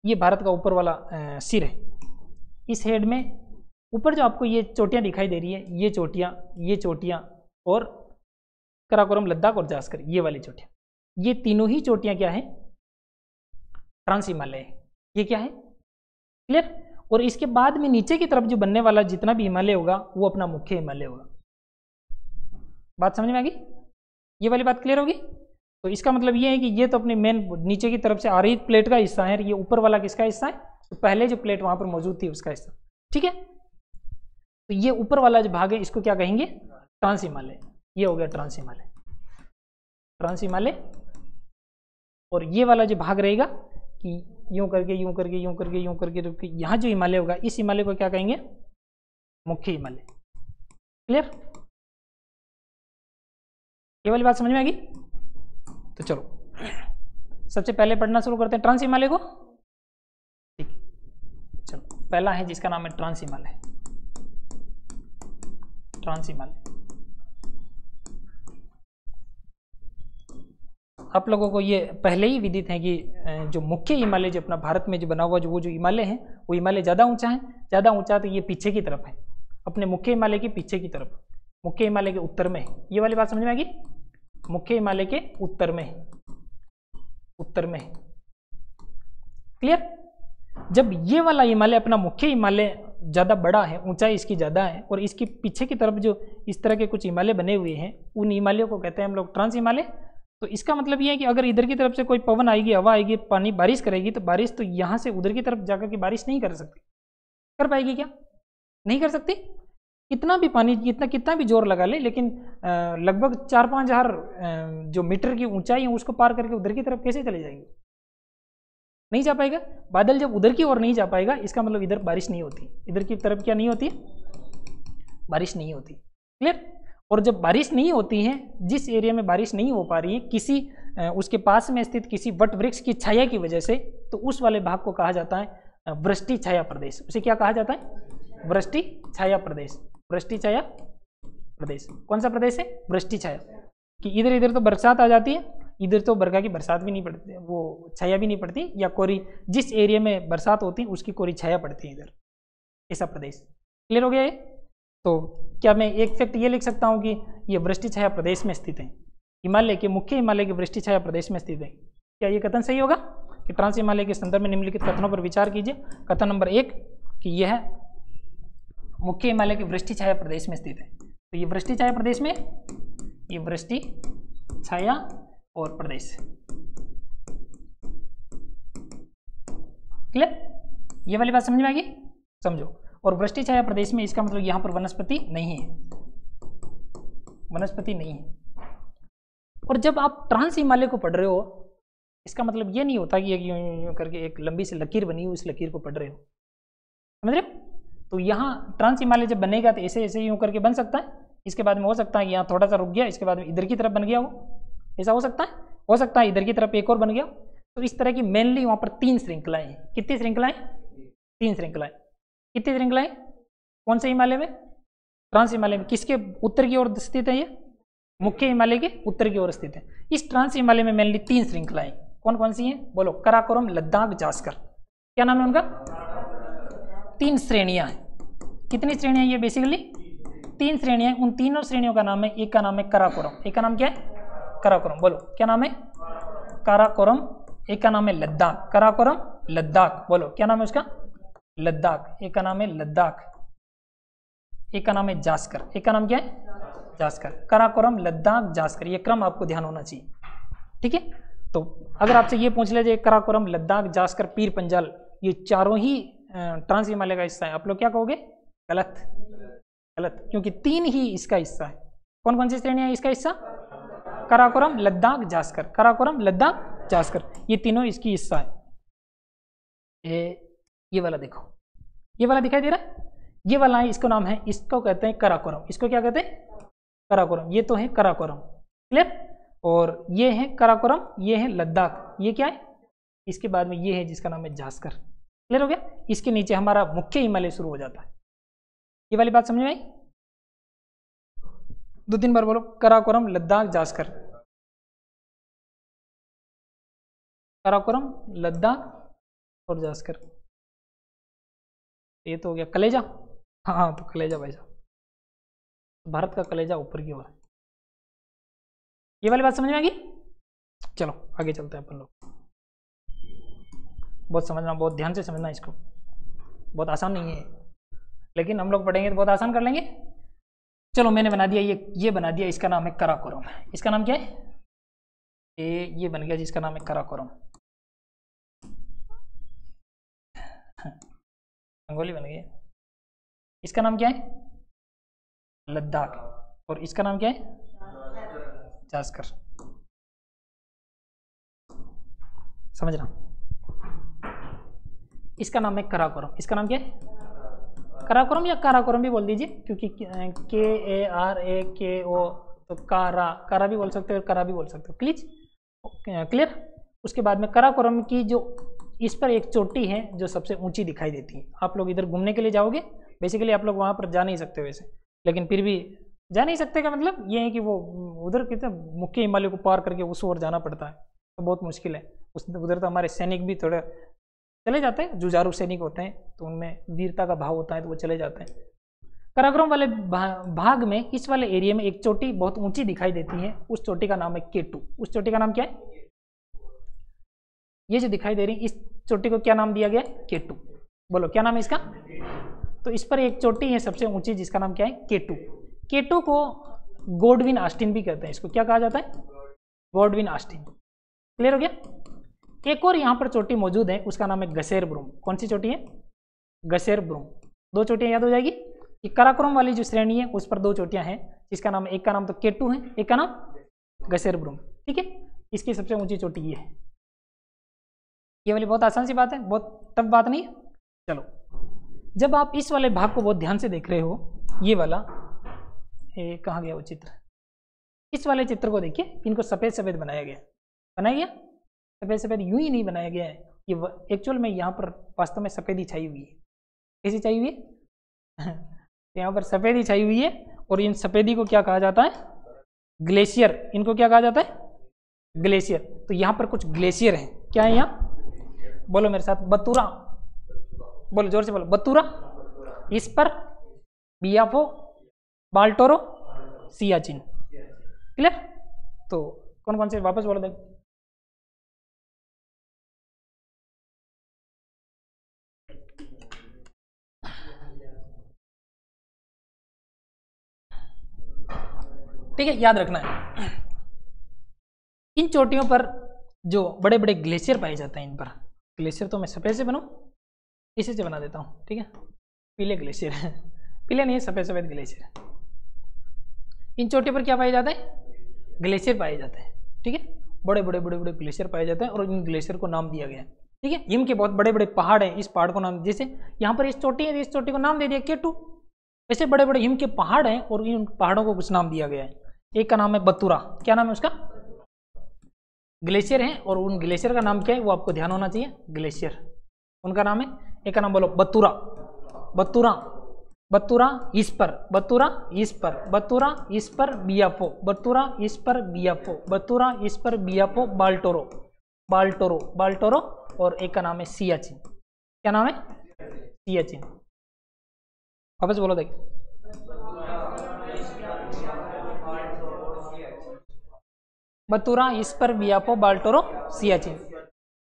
ये भारत का ऊपर वाला सिर है। इस हेड में ऊपर जो आपको ये चोटियां दिखाई दे रही है, ये चोटियां और कराकोरम, लद्दाख और जास्कर, ये वाली चोटियां, ये तीनों ही चोटियां क्या है? ट्रांस हिमालय है। ये क्या है? क्लियर? और इसके बाद में नीचे की तरफ जो बनने वाला जितना भी हिमालय होगा वो अपना मुख्य हिमालय होगा। बात समझ में आ गई? ये वाली बात क्लियर होगी? तो इसका मतलब ये है कि ये तो अपनी मेन नीचे की तरफ से आ रही प्लेट का हिस्सा है, ये ऊपर वाला किसका हिस्सा है? तो पहले जो प्लेट वहां पर मौजूद थी उसका हिस्सा। ठीक है, तो ये यूपर वाला जो भाग है इसको क्या कहेंगे? ट्रांस हिमालय। ये हो गया ट्रांस हिमालय, ट्रांस हिमालय। और ये वाला जो भाग रहेगा कि यूं करके यूं करके यूं करके यूं करके यहाँ जो हिमालय होगा, इस हिमालय को क्या कहेंगे? मुख्य हिमालय। क्लियर? ये वाली बात समझ में आ गई? तो चलो सबसे पहले पढ़ना शुरू करते हैं ट्रांस हिमालय को। ठीक, चलो पहला है जिसका नाम है ट्रांस हिमालय। ट्रांस हिमालय आप लोगों को ये पहले ही विदित है कि जो मुख्य हिमालय जो अपना भारत में जो बना हुआ जो वो जो हिमालय है, वो हिमालय ज़्यादा ऊंचा है। ज़्यादा ऊंचा तो ये पीछे की तरफ है, अपने मुख्य हिमालय के पीछे की तरफ, मुख्य हिमालय के उत्तर में है। ये वाली बात समझ में आ गई? मुख्य हिमालय के उत्तर में है, उत्तर में है। क्लियर? जब ये वाला हिमालय अपना मुख्य हिमालय ज़्यादा बड़ा है, ऊंचाई इसकी ज़्यादा है, और इसके पीछे की तरफ जो इस तरह के कुछ हिमालय बने हुए हैं, उन हिमालयों को कहते हैं हम लोग ट्रांस हिमालय। तो इसका मतलब ये है कि अगर इधर की तरफ से कोई पवन आएगी, हवा आएगी, पानी बारिश करेगी, तो बारिश तो यहाँ से उधर की तरफ जाकर के बारिश नहीं कर सकती। कर पाएगी क्या? नहीं कर सकती। कितना भी पानी, कितना भी जोर लगा ले, लेकिन लगभग 4-5 हज़ार जो मीटर की ऊंचाई है उसको पार करके उधर की तरफ कैसे चले जाएंगे? नहीं जा पाएगा। बादल जब उधर की ओर नहीं जा पाएगा, इसका मतलब इधर बारिश नहीं होती, इधर की तरफ क्या नहीं होती? बारिश नहीं होती। क्लियर? और जब बारिश नहीं होती है, जिस एरिया में बारिश नहीं हो पा रही है किसी उसके पास में स्थित किसी वट वृक्ष की छाया की वजह से, तो उस वाले भाग को कहा जाता है वृष्टि छाया प्रदेश। उसे क्या कहा जाता है? वृष्टि छाया प्रदेश। वृष्टि छाया प्रदेश कौन सा प्रदेश है? वृष्टि छाया। कि इधर इधर तो बरसात आ जाती है, इधर तो बरखा की बरसात भी नहीं पड़ती, वो छाया भी नहीं पड़ती, या कोरी जिस एरिया में बरसात होती है उसकी कोरी छाया पड़ती है इधर, ऐसा प्रदेश। क्लियर हो गया ये? तो क्या मैं एक फैक्ट ये लिख सकता हूँ कि ये वृष्टि छाया प्रदेश में स्थित है, हिमालय के मुख्य हिमालय के वृष्टि छाया प्रदेश में स्थित है। क्या ये कथन सही होगा? कि ट्रांस हिमालय के संदर्भ में निम्नलिखित कथनों पर विचार कीजिए। कथन नंबर 1 कि यह मुख्य हिमालय के वृष्टि छाया प्रदेश में स्थित है। तो ये वृष्टि छाया प्रदेश में, ये वृष्टि छाया और प्रदेश। क्लियर? ये वाली बात समझ में आ गई? समझो। और वृष्टि छाया प्रदेश में इसका मतलब यहाँ पर वनस्पति नहीं है, वनस्पति नहीं है। और जब आप ट्रांस हिमालय को पढ़ रहे हो, इसका मतलब ये नहीं होता कि यूं करके एक लंबी सी लकीर बनी हुई, उस लकीर को पढ़ रहे हो, समझ रहे हो? तो यहाँ ट्रांस हिमालय जब बनेगा तो ऐसे ऐसे यूं करके बन सकता है। इसके बाद में हो सकता है कि यहाँ थोड़ा सा रुक गया, इसके बाद में इधर की तरफ बन गया हो, ऐसा हो सकता है। हो सकता है इधर की तरफ एक और बन गया। तो इस तरह की मेनली वहाँ पर 3 श्रृंखलाएं हैं। कितनी श्रृंखलाएं? 3 श्रृंखलाएं। कितनी श्रृंखलाएं? कौन से हिमालय में? ट्रांस हिमालय में किसके उत्तर की ओर स्थित है? ये मुख्य हिमालय के उत्तर की ओर स्थित है। इस ट्रांस हिमालय में मेनली 3 श्रृंखलाएं कौन कौन सी हैं? बोलो। काराकोरम, लद्दाख, जास्कर। क्या नाम है उनका? 3 श्रेणियां हैं। कितनी श्रेणियां? ये बेसिकली 3 श्रेणियां। उन तीनों श्रेणियों का नाम है, एक का नाम है काराकोरम, एक का नाम क्या है? काराकोरम। बोलो क्या नाम है? काराकोरम। एक का नाम है लद्दाख। काराकोरम, लद्दाख। बोलो क्या नाम है उसका? लद्दाख। एक का नाम है लद्दाख, एक का नाम है जास्कर। एक का नाम क्या है? जास्कर। काराकोरम, लद्दाख, जास्कर, ये क्रम आपको ध्यान होना चाहिए। ठीक है। तो अगर आपसे ये पूछ ले जाए काराकोरम, लद्दाख, जास्कर, पीर पंजाल, ये चारों ही ट्रांस हिमालय का हिस्सा है, आप लोग क्या कहोगे? गलत। गलत, क्योंकि 3 ही इसका हिस्सा है। कौन कौन सी श्रेणियां है इसका हिस्सा? काराकोरम, लद्दाख, जास्कर। काराकोरम, लद्दाख, जास्कर, ये तीनों इसकी हिस्सा है। ये वाला देखो, ये वाला दिखाई दे रहा है? ये वाला है, इसको नाम है, इसको कहते हैं काराकोरम। इसको क्या कहते हैं? काराकोरम। ये तो है काराकोरम, क्लियर। और ये है काराकोरम, ये है लद्दाख, ये क्या है? इसके बाद में ये है जिसका नाम है जास्कर। क्लियर हो गया? इसके नीचे हमारा मुख्य हिमालय शुरू हो जाता है। ये वाली बात समझ में आई? 2-3 बार बोलो। काराकोरम, लद्दाख, जास्कर। काराकोरम, लद्दाख और जास्कर। ये तो हो गया कलेजा। हाँ, तो कलेजा भाई साहब, भारत का कलेजा ऊपर की ओर है। ये वाली बात समझ में आ गई? चलो आगे चलते हैं अपन लोग। बहुत समझना, बहुत ध्यान से समझना इसको, बहुत आसान नहीं है, लेकिन हम लोग पढ़ेंगे तो बहुत आसान कर लेंगे। चलो मैंने बना दिया, ये बना दिया, इसका नाम है काराकोरम। इसका नाम क्या है? ये बन गया जिसका नाम है काराकोरम। रंगोली बन गई। इसका नाम क्या है? लद्दाख। और इसका नाम क्या है? जास्कर। समझना, इसका नाम है काराकोरम। इसका नाम क्या है? काराकोरम या काराकोरम भी बोल दीजिए, क्योंकि KARAKO, तो कारा भी बोल सकते हो, करा भी बोल सकते हो। क्लियर। उसके बाद में काराकोरम की जो इस पर एक चोटी है जो सबसे ऊंची दिखाई देती है। आप लोग इधर घूमने के लिए जाओगे, बेसिकली आप लोग वहां पर जा नहीं सकते वैसे, लेकिन फिर भी जा नहीं सकते का मतलब ये है कि वो उधर कितना मुख्य हिमालय को पार करके उस ओर जाना पड़ता है, तो बहुत मुश्किल है। उधर तो हमारे सैनिक भी थोड़े चले जाते हैं, जुझारू सैनिक होते हैं, तो उनमें वीरता का भाव होता है, तो वो चले जाते हैं। काराकोरम वाले भाग में, इस वाले एरिया में एक चोटी बहुत ऊंची दिखाई देती है, उस चोटी का नाम है K2। उस चोटी का नाम क्या है? ये जो दिखाई दे रही, इस चोटी को क्या नाम दिया गया है? K2। बोलो क्या नाम है इसका? तो इस पर एक चोटी है सबसे ऊंची, जिसका नाम क्या है? K2। K2 को गॉडविन ऑस्टिन भी कहते हैं। इसको क्या कहा जाता है? Godwin Austen. क्लियर हो गया? एक और यहाँ पर चोटी मौजूद है, उसका नाम है गसेर ब्रूम। कौन सी चोटी है? गसेर ब्रूम। 2 चोटियां याद हो जाएगी। कि काराकोरम वाली जो श्रेणी है उस पर 2 चोटियां हैं, जिसका नाम, एक का नाम तो K2 है, एक का नाम गसेर ब्रूम। ठीक है। इसकी सबसे ऊंची चोटी ये है। ये वाली बहुत आसान सी बात है, बहुत टफ बात नहीं है। चलो, जब आप इस वाले भाग को बहुत ध्यान से देख रहे हो, ये वाला कहाँ गया वो चित्र? इस वाले चित्र को देखिए, इनको सफ़ेद सफ़ेद बनाया गया। सफ़ेद सफ़ेद यूं ही नहीं बनाया गया है, ये एक्चुअल में यहाँ पर वास्तव में सफ़ेदी छाई हुई है। कैसी छाई हुई है? यहाँ पर सफ़ेदी छाई हुई है, और इन सफ़ेदी को क्या कहा जाता है? ग्लेशियर। इनको क्या कहा जाता है? ग्लेशियर। तो यहाँ पर कुछ ग्लेशियर हैं। क्या है यहाँ? बोलो मेरे साथ, बतूरा। बोलो जोर से बोलो, बतूरा। इस पर बियाफो, बाल्टोरो, सियाचिन। क्लियर? तो कौन कौन से वापस बोलो देखो। ठीक है, याद रखना है। इन चोटियों पर जो बड़े बड़े ग्लेशियर पाए जाते हैं, इन पर ग्लेशियर तो मैं सफ़ेद से बनाऊँ, इसी से बना देता हूँ। ठीक है, पीले ग्लेशियर पीले नहीं, सफ़ेद सफ़ेद ग्लेशियर। इन चोटियों पर क्या पाए जाते हैं? ग्लेशियर पाए जाते हैं। ठीक है, बड़े बड़े बड़े बड़े ग्लेशियर पाए जाते हैं, और इन ग्लेशियर को नाम दिया गया है। ठीक है, हिम के बहुत बड़े बड़े पहाड़ हैं, इस पहाड़ को नाम, जैसे यहाँ पर इस चोटी है, इस चोटी को नाम दे दिया K2। ऐसे बड़े बड़े हिम के पहाड़ हैं, और इन पहाड़ों को कुछ नाम दिया गया है। एक का नाम है बतूरा। क्या नाम है उसका? ग्लेशियर है, और उन ग्लेशियर का नाम क्या है वो आपको ध्यान होना चाहिए। ग्लेशियर उनका नाम है। एक का नाम बोलो, बतूरा। बतूरा। बतूरा इस पर, बतूरा इस पर, बतूरा इस पर बियापो, बतूरा इस पर बियापो, बतूरा इस पर बियापो, बाल्टोरो, बाल्टोरो, बाल्टोरो, और एक का नाम है सियाचिन। क्या नाम है? सियाचिन। वापस बोलो देखिए, बतूरा इस पर बियापो, बाल्टोरो, सियाचिन।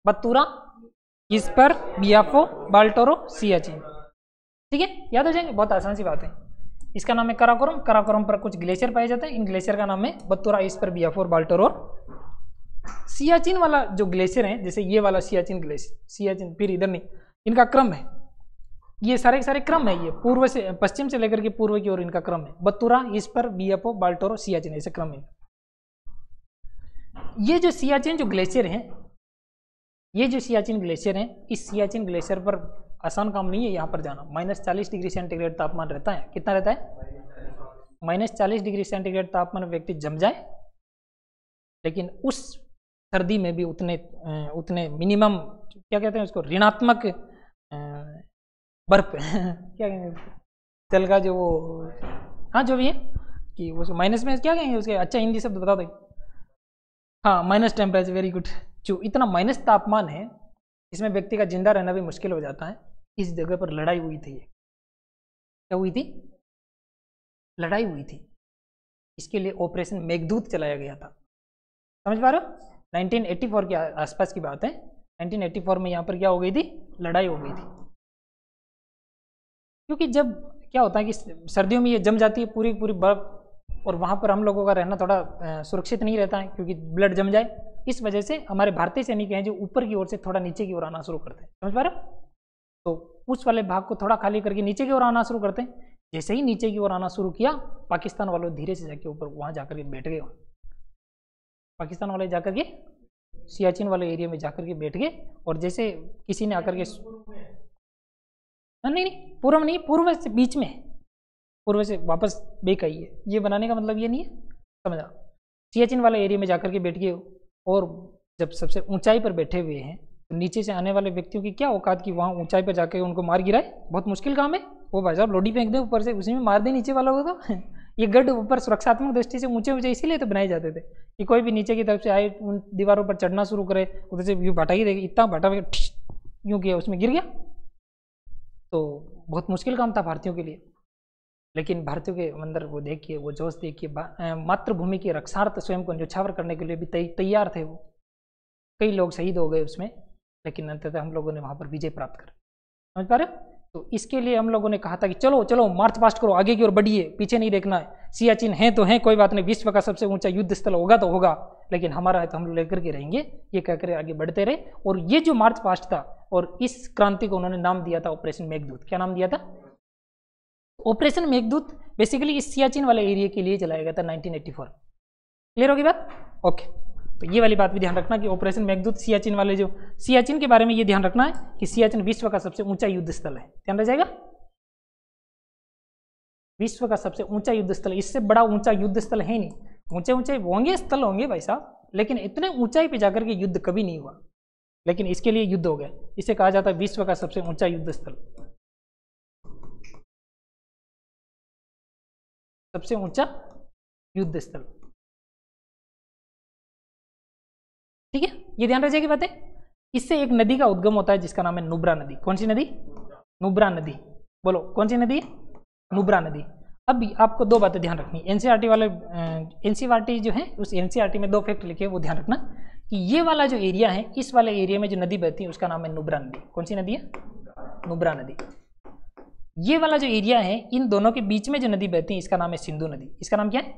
बतूरा इस पर बियापो, बाल्टोरो, सियाचिन। ठीक है, याद हो जाएंगे, बहुत आसान सी बात है। इसका नाम है कराकोरम। कराकोरम पर कुछ ग्लेशियर पाए जाते हैं, इन ग्लेशियर का नाम है बतूरा इस पर बियापो और बाल्टोरो। सियाचिन वाला जो ग्लेशियर है, जैसे ये वाला सियाचिन ग्लेशियर, सियाचिन, फिर इधर नहीं, इनका क्रम है, ये सारे के सारे क्रम है, ये पूर्व से पश्चिम से लेकर के पूर्व की ओर इनका क्रम है, बतूरा इस पर बियापो, बाल्टोरो, सियाचिन, ऐसे क्रम है। ये जो सियाचिन जो ग्लेशियर है, ये जो सियाचिन ग्लेशियर है, इस सियाचिन ग्लेशियर पर आसान काम नहीं है यहाँ पर जाना। -40 डिग्री सेंटीग्रेड तापमान रहता है। कितना रहता है? -40 डिग्री सेंटीग्रेड तापमान व्यक्ति जम जाए, लेकिन उस सर्दी में भी उतने मिनिमम, क्या कहते हैं उसको, ऋणात्मक बर्फ क्या कहेंगे जल का जो वो, हाँ जो भी है कि वो माइनस में क्या कहेंगे उसके, अच्छा हिंदी शब्द बता दो। हाँ, माइनस टेम्परेचर, वेरी गुड। जो इतना माइनस तापमान है, इसमें व्यक्ति का जिंदा रहना भी मुश्किल हो जाता है। इस जगह पर लड़ाई हुई थी। क्या हुई थी? लड़ाई हुई थी। इसके लिए ऑपरेशन मेघदूत चलाया गया था। समझ पा रहे हो? 1984 के आसपास की बात है। 1984 में यहाँ पर क्या हो गई थी? लड़ाई हो गई थी। क्योंकि जब क्या होता है कि सर्दियों में ये जम जाती है पूरी पूरी बर्फ, और वहाँ पर हम लोगों का रहना थोड़ा सुरक्षित नहीं रहता है, क्योंकि ब्लड जम जाए। इस वजह से हमारे भारतीय सैनिक हैं जो ऊपर की ओर से थोड़ा नीचे की ओर आना शुरू करते हैं। समझ पा रहे हो? तो उस वाले भाग को थोड़ा खाली करके नीचे की ओर आना शुरू करते हैं। जैसे ही नीचे की ओर आना शुरू किया, पाकिस्तान वालों धीरे से जाके ऊपर वहाँ जाकर के बैठ गए। पाकिस्तान वाले जाकर के सियाचिन वाले एरिया में जाकर के बैठ गए, और जैसे किसी ने आकर के, नहीं नहीं पूर्व नहीं, पूर्व से बीच में, पूर्व से वापस बेक आई है। ये बनाने का मतलब ये नहीं है, समझा? सियाचिन वाले एरिया में जाकर के बैठ गए, और जब सबसे ऊंचाई पर बैठे हुए हैं, तो नीचे से आने वाले व्यक्तियों की क्या औकात की वहाँ ऊंचाई पर जाकर उनको मार गिराए। बहुत मुश्किल काम है वो, भाई साहब लोडी फेंक दे ऊपर से, उसी में मार दे नीचे वालों को। तो ये गढ़ ऊपर सुरक्षात्मक दृष्टि से ऊंचे ऊंचे इसीलिए तो बनाए जाते थे कि कोई भी नीचे की तरफ से आए, उन दीवारों पर चढ़ना शुरू करे, उधर से यूँ भटा ही देगा, इतना भटा यूँ किया, उसमें गिर गया। तो बहुत मुश्किल काम था भारतीयों के लिए। लेकिन भारतीयों के अंदर वो देखिए, वो जोश देखिए, मातृभूमि की रक्षार्थ स्वयं को न्यौछावर करने के लिए भी तैयार थे वो। कई लोग शहीद हो गए उसमें, लेकिन अंततः हम लोगों ने वहाँ पर विजय प्राप्त कर। समझ पा रहे हो? तो इसके लिए हम लोगों ने कहा था कि चलो चलो मार्च पास्ट करो, आगे की ओर बढ़िए, पीछे नहीं देखना है। सियाचिन है तो है, कोई बात नहीं, विश्व का सबसे ऊंचा युद्ध स्थल होगा तो होगा, लेकिन हमारा है तो हम लोग लेकर के रहेंगे। ये कहकर आगे बढ़ते रहे, और ये जो मार्च पास्ट था, और इस क्रांति को उन्होंने नाम दिया था ऑपरेशन मेघदूत। क्या नाम दिया था? ऑपरेशन मेघदूत बेसिकली इस सियाचिन वाले एरिया के लिए चलाया गया था 1984। क्लियर होगी बात? ओके, तो ये वाली बात भी ध्यान रखना कि ऑपरेशन मेघदूत सियाचिन वाले, जो सियाचिन के बारे में ये ध्यान रखना है कि सियाचिन विश्व का सबसे ऊंचा युद्ध स्थल है। ध्यान रह जाएगा, विश्व का सबसे ऊंचा युद्ध स्थल। इससे बड़ा ऊंचा युद्ध स्थल है नहीं। ऊंचे ऊंचे होंगे स्थल होंगे भाई साहब, लेकिन इतने ऊंचाई पे जाकर के युद्ध कभी नहीं हुआ, लेकिन इसके लिए युद्ध हो गया। इसे कहा जाता है विश्व का सबसे ऊंचा युद्ध स्थल, सबसे ऊंचा युद्ध स्थल। ठीक है, ये ध्यान रह जाएगी बातें। इससे एक नदी का उद्गम होता है जिसका नाम है नुब्रा नदी। कौन सी नदी? नुब्रा नदी। बोलो कौन सी नदी? नुब्रा नदी। अब आपको दो बातें ध्यान रखनी। एनसीईआरटी वाले, एनसीईआरटी जो है उस एनसीईआरटी में 2 फैक्ट लिखे, वो ध्यान रखना कि ये वाला जो एरिया है, इस वाले एरिया में जो नदी बहती है उसका नाम है नुब्रा नदी। कौन सी नदी है? नुब्रा नदी। ये वाला जो एरिया है, इन दोनों के बीच में जो नदी बहती है इसका नाम है सिंधु नदी। इसका नाम क्या है?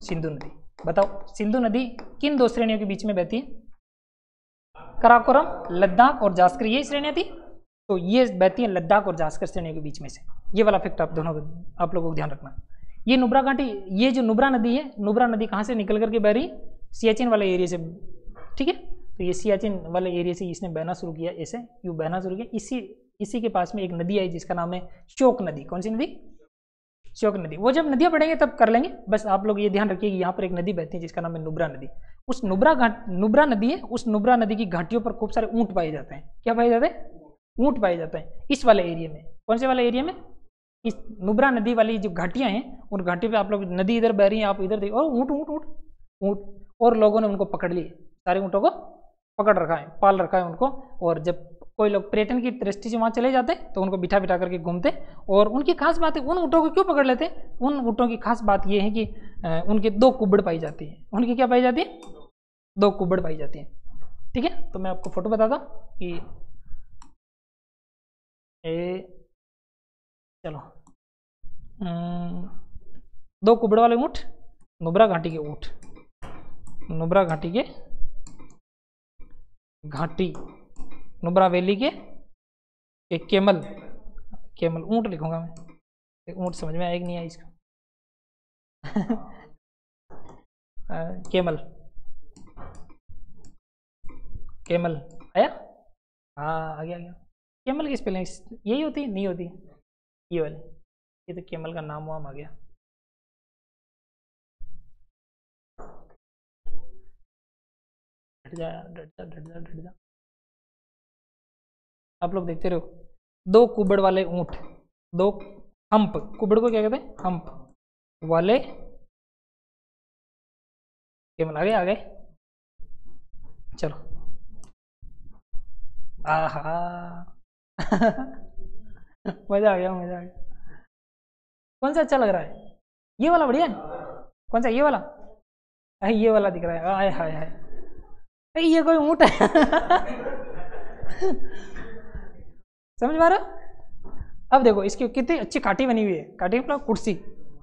सिंधु नदी। बताओ सिंधु नदी किन 2 श्रेणियों के बीच में बहती है? कराकोरम, लद्दाख और जास्कर, ये श्रेणियां थी। तो ये बहती है लद्दाख और जास्कर श्रेणियों के बीच में से। ये वाला फैक्ट आप लोगों को ध्यान रखना। ये नुब्रा घाटी, ये जो नुब्रा नदी है, नुब्रा नदी कहाँ से निकल करके बह रही? सियाचिन वाले एरिया से। ठीक है, तो ये सियाचिन वाले एरिया से इसने बहना शुरू किया, ऐसे यूँ बहना शुरू किया। इसी के पास में एक नदी आई जिसका नाम है श्योक नदी। कौन सी नदी? श्योक नदी। वो जब नदियाँ पढ़ेंगे तब कर लेंगे, बस आप लोग ये ध्यान रखिए कि यहाँ पर एक नदी बहती है जिसका नाम है नुब्रा नदी। उस नुब्रा नदी है, उस नुब्रा नदी की घाटियों पर खूब सारे ऊँट पाए जाते हैं। क्या पाए जाते हैं? ऊँट पाए जाते हैं इस वाले एरिया में। कौन से वाले एरिया में? इस नुब्रा नदी वाली जो घाटियां हैं उन घाटियों पे आप लोग, नदी इधर बह रही है, आप इधर देखो, और ऊँट ऊँट ऊँट ऊँट, और लोगों ने उनको पकड़ लिए, सारे ऊँटों को पकड़ रखा है, पाल रखा है उनको। और जब कोई लोग पर्यटन की दृष्टि से वहाँ चले जाते तो उनको बिठा बिठा करके घूमते। और उनकी खास बात है, उन ऊँटों को क्यों पकड़ लेते, उन ऊँटों की खास बात ये है कि उनके 2 कुबड़ पाई जाती है। उनकी क्या पाई जाती है? 2 कुबड़ पाई जाती है। ठीक है, तो मैं आपको फोटो बताता हूँ कि चलो 2 कुबड़ वाले ऊँट, नुब्रा घाटी के ऊँट, नुब्रा घाटी के घाटी, नुब्रा वैली के केमल, केमल ऊँट लिखूंगा मैं, ऊँट समझ में आएगा नहीं आया इसका केमल, केमल आया, हाँ आ गया, आ गया। केमल की स्पेलिंग यही होती है, नहीं होती ये वाली, ये तो केमल का नाम वाम आ गया। डट जा डट जा डट जा डट जा, आप लोग देखते रहो। 2 कुबड़ वाले ऊँट, 2 हम्प, कुबड़ को क्या कहते हैं? हम्प वाले केमल। आ गए चलो, आहा मजा आ गया, मजा आ गया। कौन सा अच्छा लग रहा है? ये वाला बढ़िया है। कौन सा? ये वाला, ये वाला दिख रहा है। आय हाय हाय, ये कोई ऊँट है समझ पा रहे हो? अब देखो इसकी कितनी अच्छी काटी बनी हुई है, काटी मतलब कुर्सी।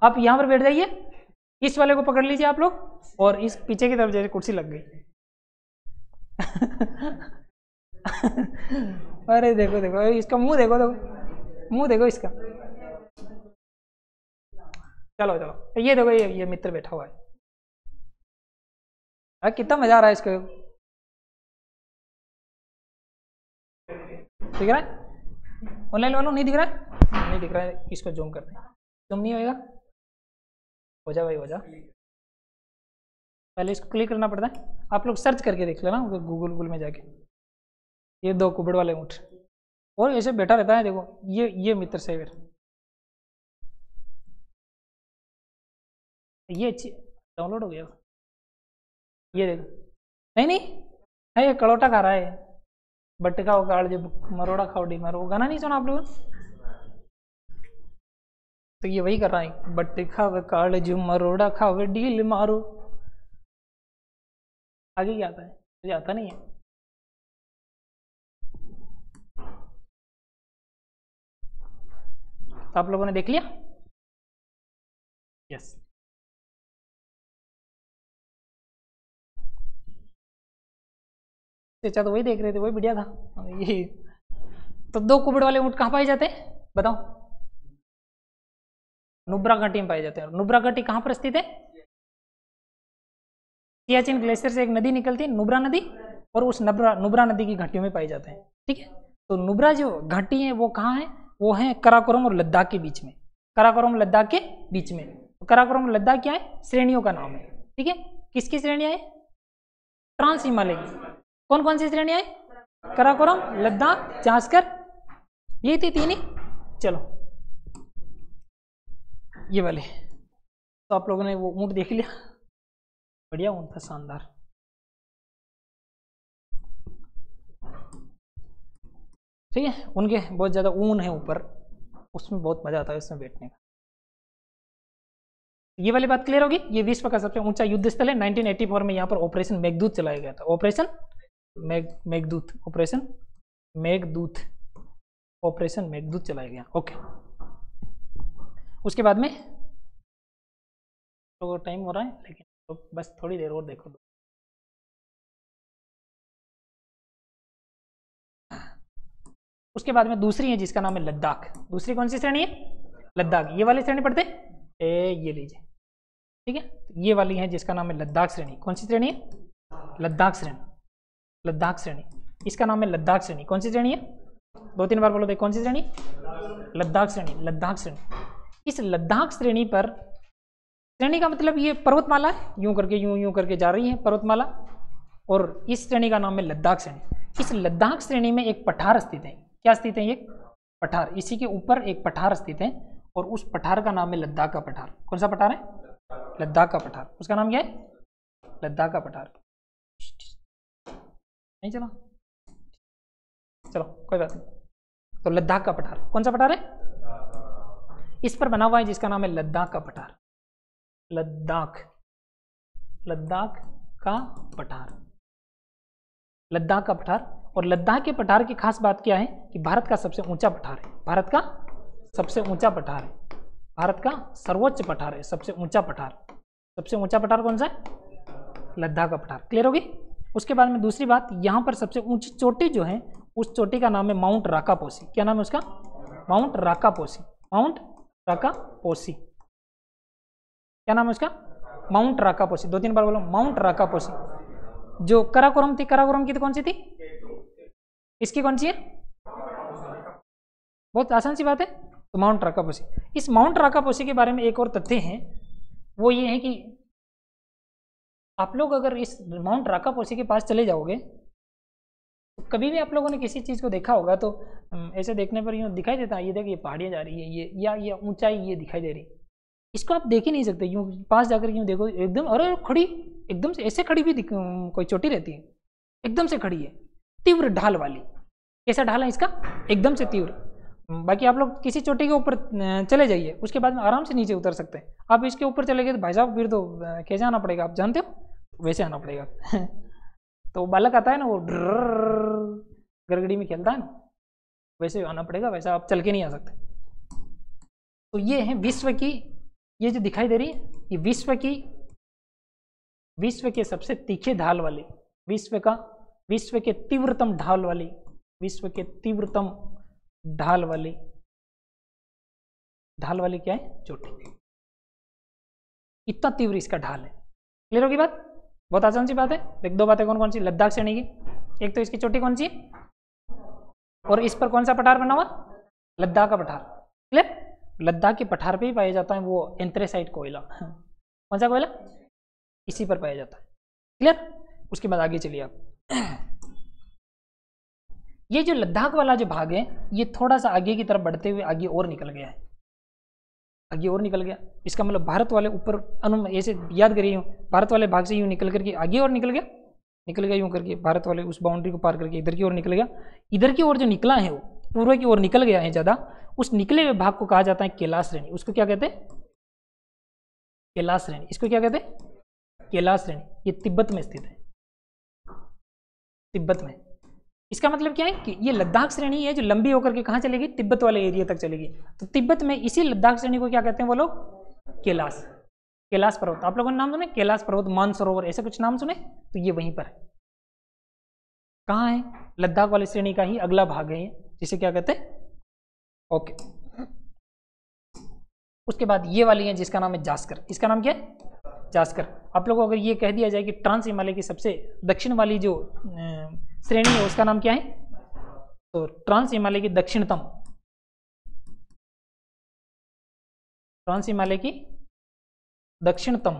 आप यहाँ पर बैठ जाइए, इस वाले को पकड़ लीजिए आप लोग, और इस पीछे की तरफ जैसे कुर्सी लग गई अरे देखो देखो इसका मुंह, देखो देखो मुंह देखो इसका। चलो चलो, ये देखो, ये मित्र बैठा हुआ है, कितना मजा आ रहा है इसको। दिख रहा है ऑनलाइन वालों? नहीं दिख रहा है, नहीं दिख रहा है, इसको जूम करते हैं। जूम नहीं होएगा, हो जा भाई हो जा, पहले इसको क्लिक करना पड़ता है। आप लोग सर्च करके देख लेना गूगल में जाके, ये 2 कुबड़ वाले ऊँट, और ऐसे बैठा रहता है। देखो ये मित्र सेवियर, ये अच्छी डाउनलोड हो गया, ये देखो। नहीं नहीं है, ये कड़ोटा खा रहा है, बट्टे खाओ काड़ जो मरोड़ा खाओ डी मारो, वो गाना नहीं सुना आप लोगों ने? तो ये वही कर रहा है, बट्टे खावे काड़ जो मरोड़ा खावे डील मारो। आगे क्या आता है? मुझे आता नहीं है। तो आप लोगों ने देख लिया? यस। अच्छा तो वही देख रहे थे, वही बढ़िया था ये। तो 2 कुबड़ वाले ऊँट कहाँ पाए जाते हैं बताओ? नुब्रा घाटी में पाए जाते हैं। नुब्रा घाटी कहाँ पर स्थित है? सियाचिन ग्लेशियर से एक नदी निकलती है, नुब्रा नदी, और उस नुब्रा नदी की घाटियों में पाए जाते हैं। ठीक है, तो नुब्रा जो घाटी है वो कहाँ है? वो है काराकोरम और लद्दाख के बीच में, काराकोरम लद्दाख के बीच में। तो काराकोरम लद्दाख क्या है? श्रेणियों का नाम है। ठीक है, किसकी श्रेणियां है? ट्रांस हिमालय की। कौन कौन सी श्रेणियां है? काराकोरम, लद्दाख, जांस्कर, ये थी 3 ही। चलो ये वाले, तो आप लोगों ने वो ऊँट देख लिया, बढ़िया ऊँट था, शानदार। ठीक है, उनके बहुत ज़्यादा ऊन है ऊपर, उसमें बहुत मज़ा आता है उसमें बैठने का। ये वाली बात क्लियर होगी? ये विश्व का सबसे ऊंचा युद्ध स्थल है। 1984 में यहाँ पर ऑपरेशन मेघदूत चलाया गया था। Operation Meghdoot, operation Meghdoot, operation Meghdoot चलाया गया। ओके, उसके बाद में तो टाइम हो रहा है, लेकिन तो बस थोड़ी देर और देखो। उसके बाद में दूसरी है जिसका नाम है लद्दाख। दूसरी कौन सी श्रेणी है? लद्दाख। ये वाली श्रेणी पढ़ते ये लीजिए। ठीक है, ये वाली है जिसका नाम है लद्दाख श्रेणी। कौन सी श्रेणी है? लद्दाख श्रेणी, लद्दाख श्रेणी, इसका नाम है लद्दाख श्रेणी। कौन सी श्रेणी है? 2-3 बार बोलो, कौन सी श्रेणी? लद्दाख श्रेणी, लद्दाख श्रेणी। इस लद्दाख श्रेणी पर, श्रेणी का मतलब ये पर्वतमाला है, यूं करके यूं करके जा रही है पर्वतमाला, और इस श्रेणी का नाम है लद्दाख श्रेणी। इस लद्दाख श्रेणी में एक पठार स्थित है। क्या स्थित है? एक पठार, इसी के ऊपर एक पठार स्थित है, और उस पठार का नाम है लद्दाख का पठार। कौन सा पठार है? लद्दाख का पठार। उसका नाम क्या है? लद्दाख का पठार। नहीं चला, चलो कोई बात नहीं। तो लद्दाख का पठार, कौन सा पठार है? इस पर बना हुआ है जिसका नाम है लद्दाख का पठार। लद्दाख, लद्दाख का पठार, लद्दाख का पठार। और लद्दाख के पठार की खास बात क्या है कि भारत का सबसे ऊंचा पठार है। भारत का सबसे ऊंचा पठार है, भारत का सर्वोच्च पठार है, सबसे ऊंचा पठार। सबसे ऊंचा पठार कौन सा है? लद्दाख का पठार। क्लियर होगी? उसके बाद में दूसरी बात, यहाँ पर सबसे ऊंची चोटी जो है उस चोटी का नाम है माउंट राकापोसी। क्या नाम है उसका? माउंट राकापोसी। माउंट राकापोसी, क्या नाम है उसका? माउंट राकापोसी। 2-3 बार बोलो माउंट राकापोसी। जो काराकोरम थी, काराकोरम की तो कौन सी थी? इसकी कौन सी है? बहुत आसान सी बात है, तो माउंट राकापोसी। इस माउंट राकापोसी के बारे में एक और तथ्य है, वो ये है कि आप लोग अगर इस माउंट राकापोसी के पास चले जाओगे तो कभी भी आप लोगों ने किसी चीज़ को देखा होगा तो ऐसे देखने पर यूँ दिखाई देता है, ये देख ये पहाड़ियाँ जा रही है, ये ऊंचाई ये दिखाई दे रही है। इसको आप देख ही नहीं सकते, यूँ पास जाकर यूँ देखो एकदम, अरे खड़ी एकदम से, ऐसे खड़ी भी कोई चोटी रहती है, एकदम से खड़ी है, तीव्र ढाल वाली। कैसा ढाल है इसका? एकदम से तीव्र। बाकी आप लोग किसी चोटी के ऊपर चले जाइए, उसके बाद में आराम से नीचे उतर सकते हैं। आप इसके ऊपर चले गए तो भाई साहब फिर तो कैसे आना पड़ेगा, आप जानते हो, वैसे आना पड़ेगा। तो बालक आता है ना, वो गरगड़ी में खेलता है ना, वैसे आना पड़ेगा, वैसा आप चल के नहीं आ सकते। तो ये है विश्व की, ये जो दिखाई दे रही है ये विश्व के सबसे तीखे ढाल वाली, विश्व के तीव्रतम ढाल वाली, विश्व के तीव्रतम ढाल वाली क्या है? चोटी। इतना तीव्र इसका ढाल है। क्लियर होगी बात? बहुत आसान सी बात है। एक दो बातें कौन सी? लद्दाख श्रेणी की, एक तो इसकी चोटी कौन सी है, और इस पर कौन सा पठार बना हुआ? लद्दाख का पठार। क्लियर? लद्दाख के पठार पे ही पाया जाता है वो एंथ्रेसाइट कोयला। कौन सा कोयला? इसी पर पाया जाता है। क्लियर? उसके बाद आगे चलिए आप। ये जो लद्दाख वाला जो भाग है ये थोड़ा सा आगे की तरफ बढ़ते हुए आगे और निकल गया है, आगे और निकल गया। इसका मतलब भारत वाले ऊपर ऐसे याद करिए, भारत वाले भाग से यूँ निकल करके आगे और निकल गया यूँ करके, भारत वाले उस बाउंड्री को पार करके इधर की ओर निकल गया। इधर की ओर जो निकला है वो पूर्व की ओर निकल गया है ज़्यादा, उस निकले हुए भाग को कहा जाता है कैलाश श्रेणी। उसको क्या कहते हैं? कैलाश श्रेणी। इसको क्या कहते हैं? कैलाश श्रेणी। ये तिब्बत में स्थित है, तिब्बत में। इसका मतलब क्या है कि ये लद्दाख श्रेणी है जो लंबी होकर के कहाँ चलेगी? तिब्बत वाले एरिया तक चलेगी। तो तिब्बत में इसी लद्दाख श्रेणी को क्या कहते हैं वो लोग? कैलाश, कैलाश पर्वत। आप लोगों ने नाम सुने? कैलाश पर्वत, मानसरोवर, ऐसे कुछ नाम सुने? तो ये वहीं पर है। कहाँ है? लद्दाख वाली श्रेणी का ही अगला भाग है जिसे क्या कहते हैं? ओके। उसके बाद ये वाली है जिसका नाम है जास्कर। इसका नाम क्या है? जास्कर। आप लोगों को अगर ये कह दिया जाए कि ट्रांस हिमालय की सबसे दक्षिण वाली जो श्रेणी है उसका नाम क्या है, तो ट्रांस हिमालय की दक्षिणतम, ट्रांस हिमालय की दक्षिणतम,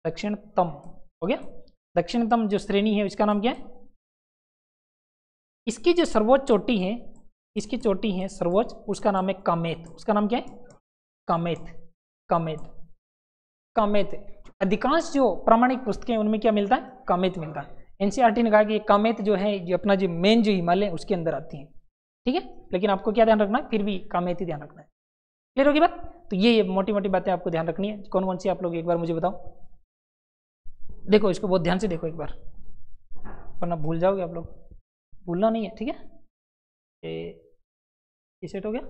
दक्षिणतम हो गया। दक्षिणतम जो श्रेणी है उसका नाम क्या है? इसकी जो सर्वोच्च चोटी है, इसकी चोटी है सर्वोच्च, उसका नाम है कामेत। उसका नाम क्या है? कामेत, कामेत, कामेत। अधिकांश जो प्रामाणिक पुस्तकें उनमें क्या मिलता है? कामेत मिलता है। एनसीईआरटी ने कहा कि कामेत जो है जो अपना जो मेन जो हिमालय है उसके अंदर आती है, ठीक है, लेकिन आपको क्या ध्यान रखना है? फिर भी कामेत ही ध्यान रखना है। क्लियर होगी बात? तो ये मोटी मोटी बातें आपको ध्यान रखनी है। कौन कौन सी आप लोग एक बार मुझे बताओ। देखो इसको बहुत ध्यान से देखो एक बार, वरना भूल जाओगे आप लोग, भूलना नहीं है, ठीक है। ये सेट हो गया?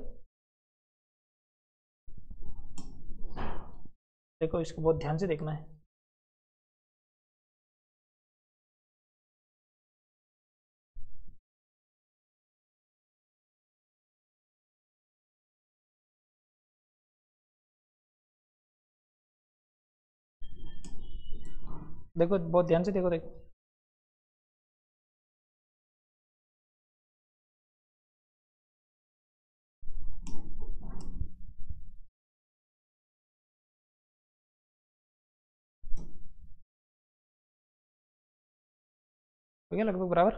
देखो इसको बहुत ध्यान से देखना है। देखो बहुत ध्यान से देखो, देखो हो गया लगभग बराबर,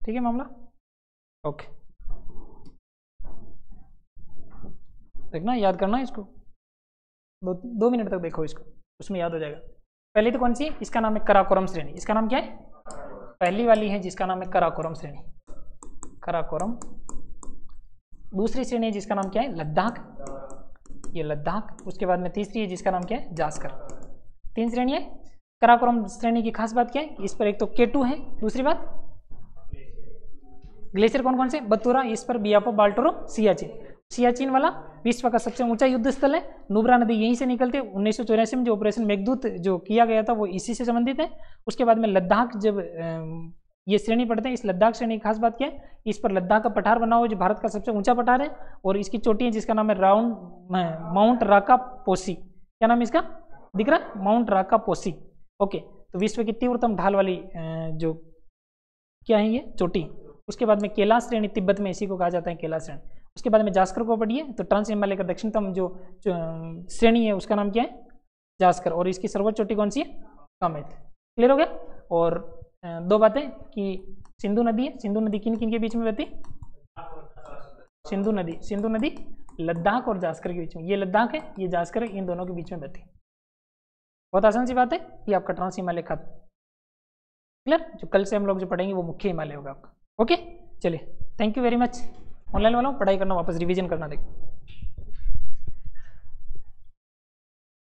ठीक है मामला। ओके। देखना, याद करना इसको, 2 मिनट तक देखो इसको, उसमें याद हो जाएगा। पहली तो कौन सी है, इसका नाम है कराकोरम श्रेणी। इसका नाम क्या है, पहली वाली है जिसका नाम है कराकोरम श्रेणी, कराकोरम। दूसरी श्रेणी है जिसका नाम क्या है, लद्दाख, ये लद्दाख। उसके बाद में तीसरी है जिसका नाम क्या है, जास्कर। 3 श्रेणी है। कराकोरम श्रेणी की खास बात क्या है, इस पर एक तो K2 है, दूसरी बात ग्लेशियर कौन कौन से, बतूरा, इस पर बियापो, बाल्टोरो, सियाचिन। सियाचिन वाला विश्व का सबसे ऊंचा युद्ध स्थल है। नुब्रा नदी यहीं से निकलती है। 1984 में जो ऑपरेशन मेघदूत जो किया गया था वो इसी से संबंधित है। उसके बाद में लद्दाख, जब ये श्रेणी पढ़ते हैं, इस लद्दाख श्रेणी की खास बात क्या है, इस पर लद्दाख का पठार बना हुआ है जो भारत का सबसे ऊंचा पठार है, और इसकी चोटी है जिसका नाम है माउंट राका पोसी। क्या नाम है इसका, दिख रहा है, माउंट राका पोसी। ओके, तो विश्व की तीव्रतम ढाल वाली जो क्या है ये चोटी। उसके बाद में कैलाश श्रेणी, तिब्बत में इसी को कहा जाता है कैलाश श्रेणी। उसके बाद में जास्कर को पढ़िए, तो ट्रांस हिमालय का दक्षिणतम जो श्रेणी है उसका नाम क्या है, जास्कर, और इसकी सर्वोच्च चोटी कौन सी है, कामेत। क्लियर हो गया। और 2 बातें कि सिंधु नदी है, सिंधु नदी किन किन के बीच में बहती, सिंधु नदी लद्दाख और जास्कर के बीच में, ये लद्दाख है, ये जास्कर है, इन दोनों के बीच में बहती। बहुत आसान सी बात है, ये आपका ट्रांस हिमालय खात। क्लियर, जो कल से हम लोग जो पढ़ेंगे वो मुख्य हिमालय होगा आपका। ओके, चलिए, thank you very much. Online वालों पढ़ाई करना, वापस रिवीजन करना, देखो।